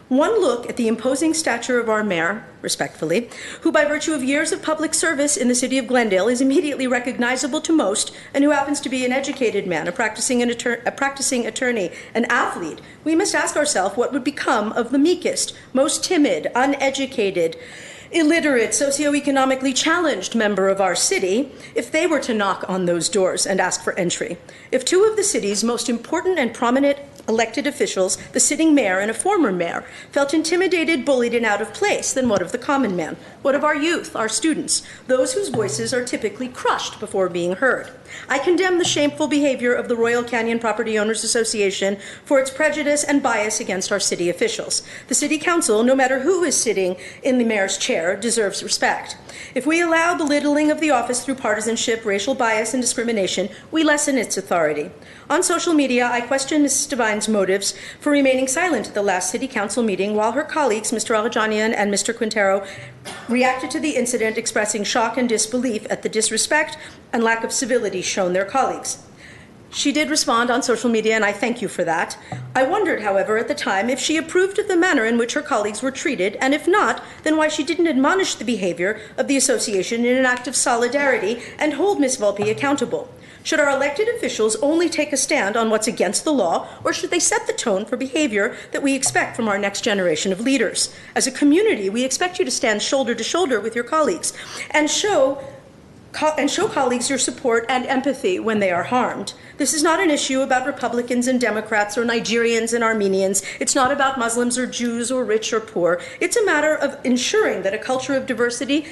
One look at the imposing stature of our mayor, respectfully, who by virtue of years of public service in the city of Glendale is immediately recognizable to most, and who happens to be an educated man, a practicing attorney, an athlete, we must ask ourselves what would become of the meekest, most timid, uneducated, illiterate, socioeconomically challenged member of our city if they were to knock on those doors and ask for entry. If 2 of the city's most important and prominent elected officials, the sitting mayor and a former mayor, felt intimidated, bullied, and out of place, then what of the common man? What of our youth, our students, those whose voices are typically crushed before being heard? I condemn the shameful behavior of the Royal Canyon Property Owners Association for its prejudice and bias against our city officials. The City Council, no matter who is sitting in the mayor's chair, deserves respect. If we allow belittling of the office through partisanship, racial bias, and discrimination, we lessen its authority. On social media, I question Mrs. Devine's motives for remaining silent at the last City Council meeting while her colleagues, Mr. Alajanian and Mr. Quintero, reacted to the incident, expressing shock and disbelief at the disrespect and lack of civility shown their colleagues. She did respond on social media, and I thank you for that. I wondered, however, at the time if she approved of the manner in which her colleagues were treated, and if not, then why she didn't admonish the behavior of the association in an act of solidarity and hold Ms. Volpe accountable. Should our elected officials only take a stand on what's against the law, or should they set the tone for behavior that we expect from our next generation of leaders? As a community, we expect you to stand shoulder to shoulder with your colleagues and show colleagues your support and empathy when they are harmed. This is not an issue about Republicans and Democrats or Nigerians and Armenians. It's not about Muslims or Jews or rich or poor. It's a matter of ensuring that a culture of diversity,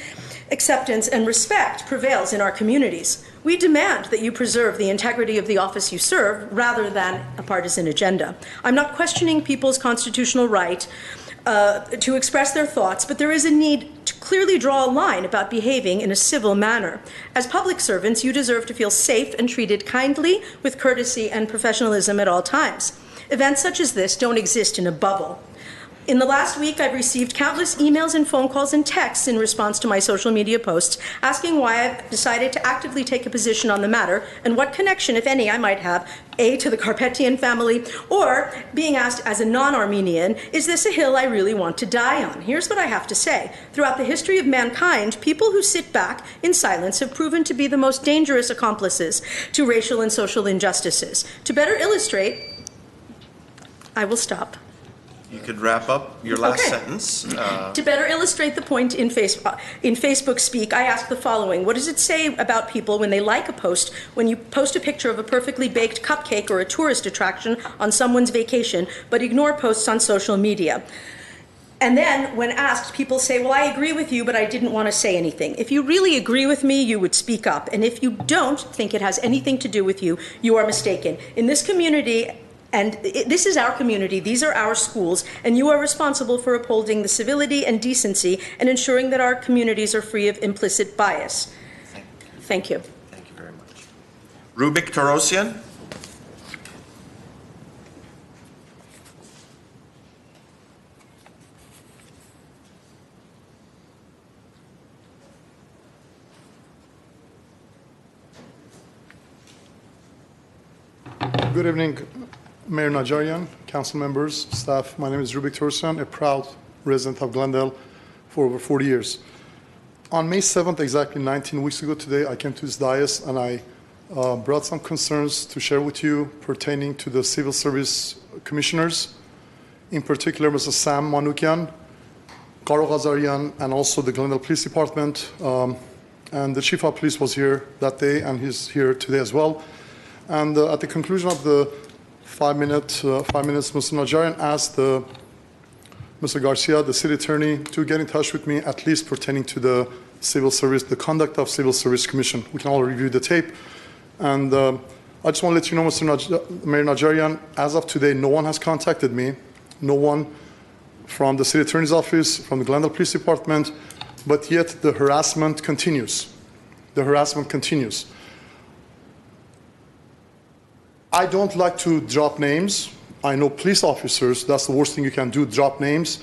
acceptance, and respect prevails in our communities. We demand that you preserve the integrity of the office you serve rather than a partisan agenda. I'm not questioning people's constitutional right to express their thoughts, but there is a need to clearly draw a line about behaving in a civil manner. As public servants, you deserve to feel safe and treated kindly with courtesy and professionalism at all times. Events such as this don't exist in a bubble. In the last week, I've received countless emails and phone calls and texts in response to my social media posts, asking why I've decided to actively take a position on the matter and what connection, if any, I might have, A, to the Garpetian family, or being asked as a non-Armenian, is this a hill I really want to die on? Here's what I have to say. Throughout the history of mankind, people who sit back in silence have proven to be the most dangerous accomplices to racial and social injustices. To better illustrate, I will stop. You could wrap up your last sentence. To better illustrate the point in Facebook speak, I ask the following. What does it say about people when they like a post, when you post a picture of a perfectly baked cupcake or a tourist attraction on someone's vacation, but ignore posts on social media? And then when asked, people say, well, I agree with you, but I didn't want to say anything. If you really agree with me, you would speak up. And if you don't think it has anything to do with you, you are mistaken. In this community, this is our community, these are our schools, and you are responsible for upholding the civility and decency and ensuring that our communities are free of implicit bias. Thank you. Thank you very much. Rubik Torosian. Good evening, Mayor Najarian, council members, staff. My name is Rubik Torosian, a proud resident of Glendale for over 40 years. On May 7th, exactly 19 weeks ago today, I came to this dais and I brought some concerns to share with you pertaining to the civil service commissioners, in particular Mr. Sam Manoukian, Garo Ghazarian, and also the Glendale Police Department. And the chief of police was here that day and he's here today as well. And at the conclusion of the 5 minutes, Mr. Najarian asked Mr. Garcia, the city attorney, to get in touch with me, at least pertaining to the civil service, the conduct of civil service commission. We can all review the tape. And I just want to let you know, Mayor Najarian, as of today, no one has contacted me, no one from the city attorney's office, from the Glendale Police Department, but yet the harassment continues. The harassment continues. I don't like to drop names. I know police officers, that's the worst thing you can do, drop names.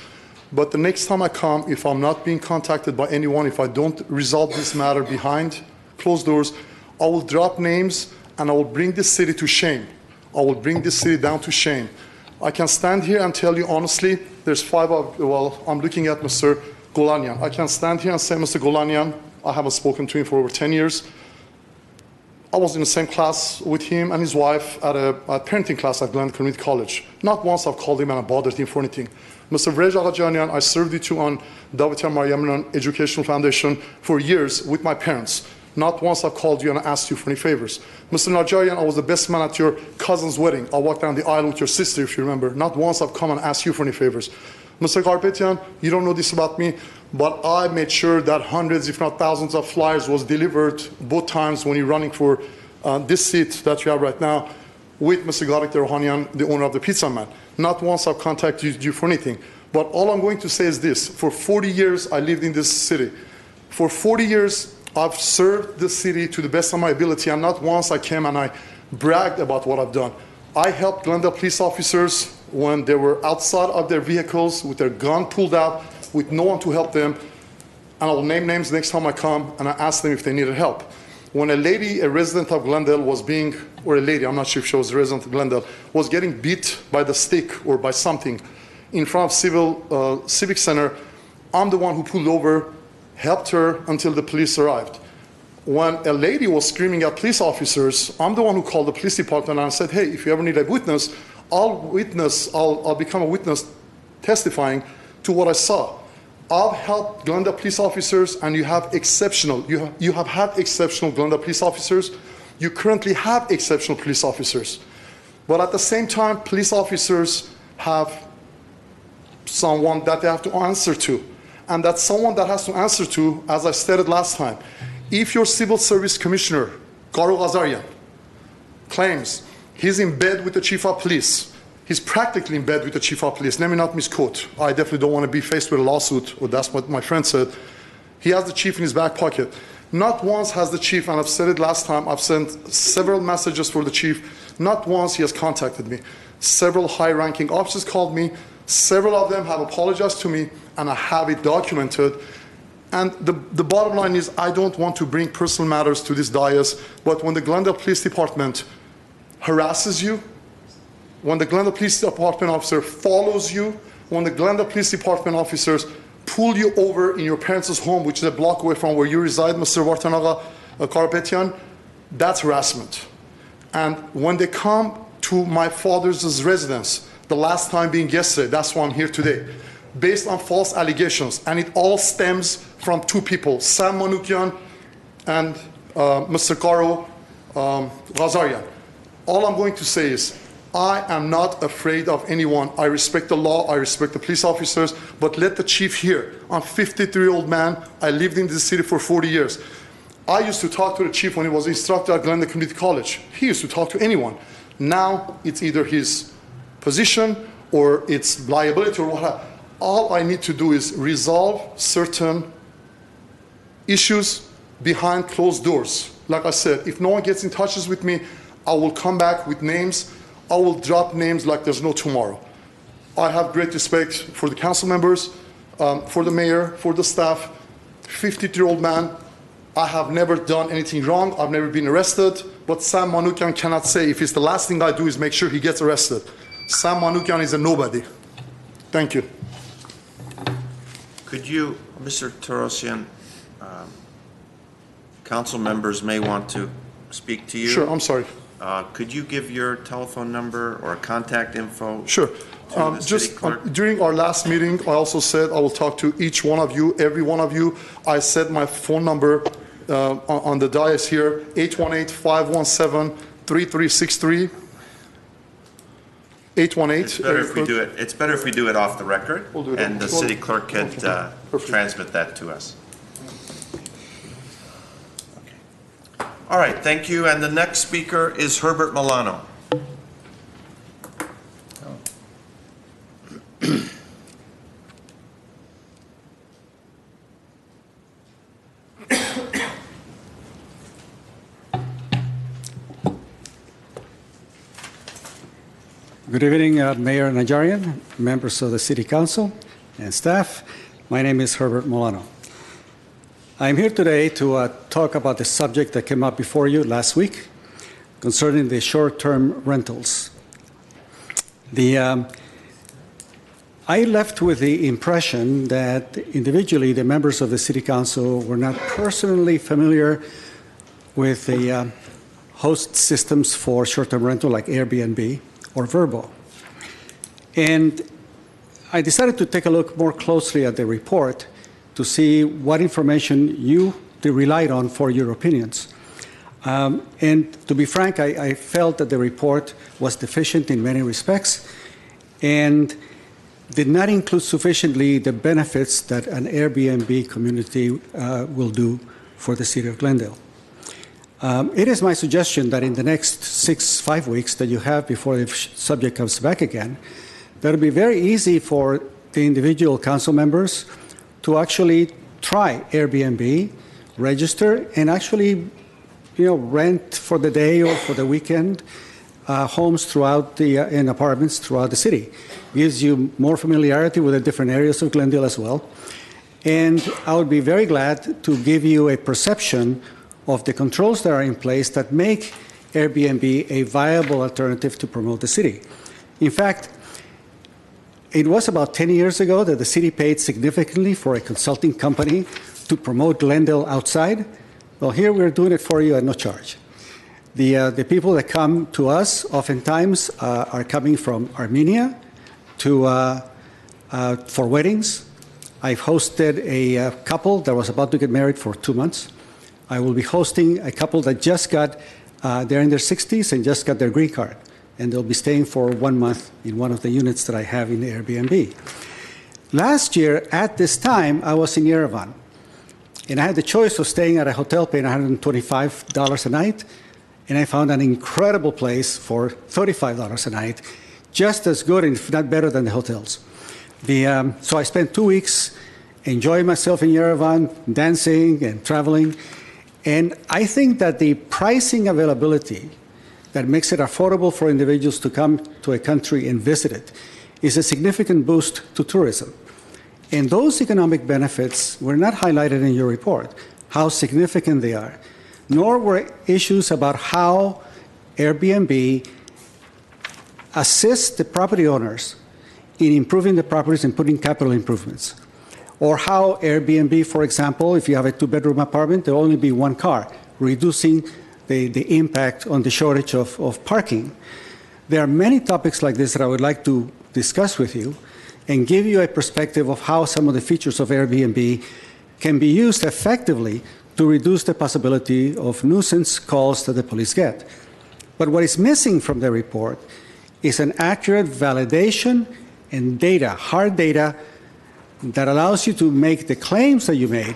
But the next time I come, if I'm not being contacted by anyone, if I don't resolve this matter behind closed doors, I will drop names and I will bring this city to shame. I will bring this city down to shame. I can stand here and tell you honestly, there's I'm looking at Mr. Golanian. I can stand here and say, Mr. Golanian, I haven't spoken to him for over 10 years. I was in the same class with him and his wife at a parenting class at Glendale Community College. Not once I've called him and I bothered him for anything. Mr. Vrej Agajanian, I served with you on Davitia Mariamian Educational Foundation for years with my parents. Not once I've called you and asked you for any favors. Mr. Najarian, I was the best man at your cousin's wedding. I walked down the aisle with your sister, if you remember. Not once I've come and asked you for any favors. Mr. Karpetian, you don't know this about me, but I made sure that hundreds, if not thousands of flyers was delivered both times when you're running for this seat that you have right now with Mr. Garik Rohanian, the owner of the Pizza Man. Not once I've contacted you for anything. But all I'm going to say is this. For 40 years, I lived in this city. For 40 years, I've served the city to the best of my ability, and not once I came and I bragged about what I've done. I helped Glendale police officers when they were outside of their vehicles with their gun pulled out, with no one to help them. And I will name names next time I come and I ask them if they needed help. When a lady, a resident of Glendale or a lady, I'm not sure if she was a resident of Glendale, was getting beat by the stick or by something in front of Civic Center, I'm the one who pulled over, helped her until the police arrived. When a lady was screaming at police officers, I'm the one who called the police department and I said, hey, if you ever need a witness, I'll become a witness testifying to what I saw. I've helped Glendale police officers, and you have had exceptional Glendale police officers. You currently have exceptional police officers. But at the same time, police officers have someone that they have to answer to. And that someone that has to answer to, as I stated last time, if your civil service commissioner, Garo Ghazarian, claims he's in bed with the chief of police, he's practically in bed with the chief of police. Let me not misquote. I definitely don't want to be faced with a lawsuit, or that's what my friend said. He has the chief in his back pocket. Not once has the chief, and I've said it last time, I've sent several messages for the chief. Not once he has contacted me. Several high-ranking officers called me. Several of them have apologized to me, and I have it documented. And the bottom line is, I don't want to bring personal matters to this dais, but when the Glendale Police Department harasses you, when the Glendale Police Department officer follows you, when the Glendale Police Department officers pull you over in your parents' home, which is a block away from where you reside, Mr. Vartanaga Karpetian, that's harassment. And when they come to my father's residence, the last time being yesterday, that's why I'm here today, based on false allegations, and it all stems from two people, Sam Manoukian and Mr. Garo Ghazarian. All I'm going to say is, I am not afraid of anyone. I respect the law, I respect the police officers, but let the chief hear. I'm a 53-year-old man. I lived in this city for 40 years. I used to talk to the chief when he was instructor at Glendale Community College. He used to talk to anyone. Now it's either his position or it's liability or whatever. All I need to do is resolve certain issues behind closed doors. Like I said, if no one gets in touch with me, I will come back with names. I will drop names like there's no tomorrow. I have great respect for the council members, for the mayor, for the staff. 52-year-old man, I have never done anything wrong. I've never been arrested. But Sam Manoukian cannot say if it's the last thing I do is make sure he gets arrested. Sam Manoukian is a nobody. Thank you. Could you, Mr. Torosian, council members may want to speak to you. Sure, I'm sorry. Could you give your telephone number or contact info? Sure. During our last meeting, I also said I will talk to each one of you, every one of you. I said my phone number on the dais here, 818-517-3363. 818. It's better if we do it. It's better if we do it off the record, and the city clerk can transmit that to us. All right, thank you. And the next speaker is Herbert Milano. Good evening, Mayor Najarian, members of the City Council, and staff. My name is Herbert Milano. I'm here today to talk about the subject that came up before you last week concerning the short-term rentals. I left with the impression that individually the members of the City Council were not personally familiar with the host systems for short-term rental like Airbnb or Vrbo. And I decided to take a look more closely at the report to see what information you relied on for your opinions. And to be frank, I felt that the report was deficient in many respects and did not include sufficiently the benefits that an Airbnb community will do for the city of Glendale. It is my suggestion that in the next 5 weeks that you have before the subject comes back again, that it will be very easy for the individual council members to actually try Airbnb, register, and actually, rent for the day or for the weekend homes throughout and apartments throughout the city. Gives you more familiarity with the different areas of Glendale as well. And I would be very glad to give you a perception of the controls that are in place that make Airbnb a viable alternative to promote the city. In fact, it was about 10 years ago that the city paid significantly for a consulting company to promote Glendale outside. Well, here we're doing it for you at no charge. The people that come to us oftentimes are coming from Armenia for weddings. I've hosted a couple that was about to get married for 2 months. I will be hosting a couple that just got, they're in their 60s and just got their green card. And they'll be staying for 1 month in one of the units that I have in the Airbnb. Last year, at this time, I was in Yerevan. And I had the choice of staying at a hotel paying $125 a night, and I found an incredible place for $35 a night, just as good, and if not better than the hotels. So I spent 2 weeks enjoying myself in Yerevan, dancing and traveling. And I think that the pricing availability that makes it affordable for individuals to come to a country and visit it is a significant boost to tourism. And those economic benefits were not highlighted in your report, how significant they are, nor were issues about how Airbnb assists the property owners in improving the properties and putting capital improvements. Or how Airbnb, for example, if you have a 2-bedroom apartment, there will only be 1 car, reducing the impact on the shortage of parking. There are many topics like this that I would like to discuss with you and give you a perspective of how some of the features of Airbnb can be used effectively to reduce the possibility of nuisance calls that the police get. But what is missing from the report is an accurate validation and data, hard data, that allows you to make the claims that you made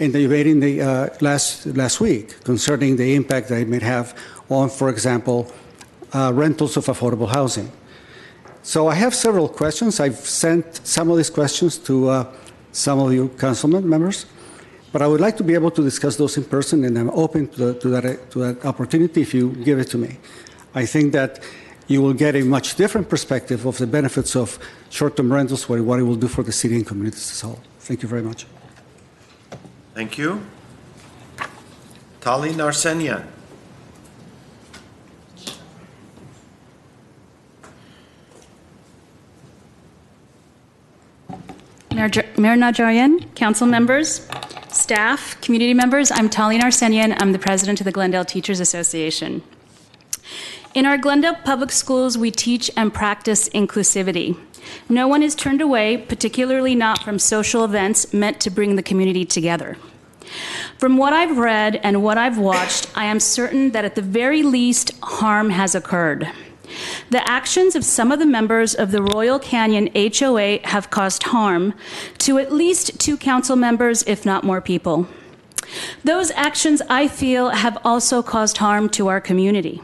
and that you made in the last week concerning the impact that it may have on, for example, rentals of affordable housing. So I have several questions. I've sent some of these questions to some of you councilman members, but I would like to be able to discuss those in person, and I'm open to that opportunity if you give it to me. I think that you will get a much different perspective of the benefits of short-term rentals, what it will do for the city and communities as a whole. Thank you very much. Thank you. Tali Narsenian. Mayor Najarian, council members, staff, community members, I'm Tali Narsenian. I'm the president of the Glendale Teachers Association. In our Glendale Public Schools, we teach and practice inclusivity. No one is turned away, particularly not from social events meant to bring the community together. From what I've read and what I've watched, I am certain that at the very least, harm has occurred. The actions of some of the members of the Royal Canyon HOA have caused harm to at least 2 council members, if not more people. Those actions, I feel, have also caused harm to our community.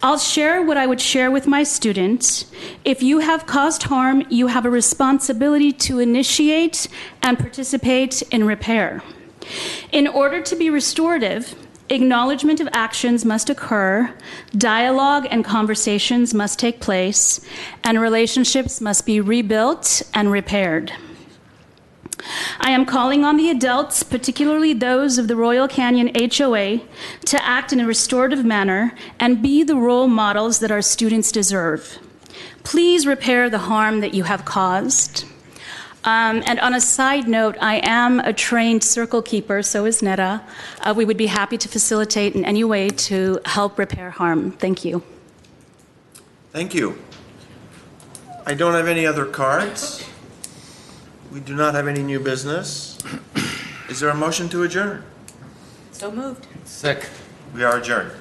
I'll share what I would share with my students. If you have caused harm, you have a responsibility to initiate and participate in repair. In order to be restorative, acknowledgement of actions must occur, dialogue and conversations must take place, and relationships must be rebuilt and repaired. I am calling on the adults, particularly those of the Royal Canyon HOA, to act in a restorative manner and be the role models that our students deserve. Please repair the harm that you have caused. And on a side note, I am a trained circle keeper, so is Netta. We would be happy to facilitate in any way to help repair harm. Thank you. Thank you. I don't have any other cards. We do not have any new business. Is there a motion to adjourn? So moved. Second. We are adjourned.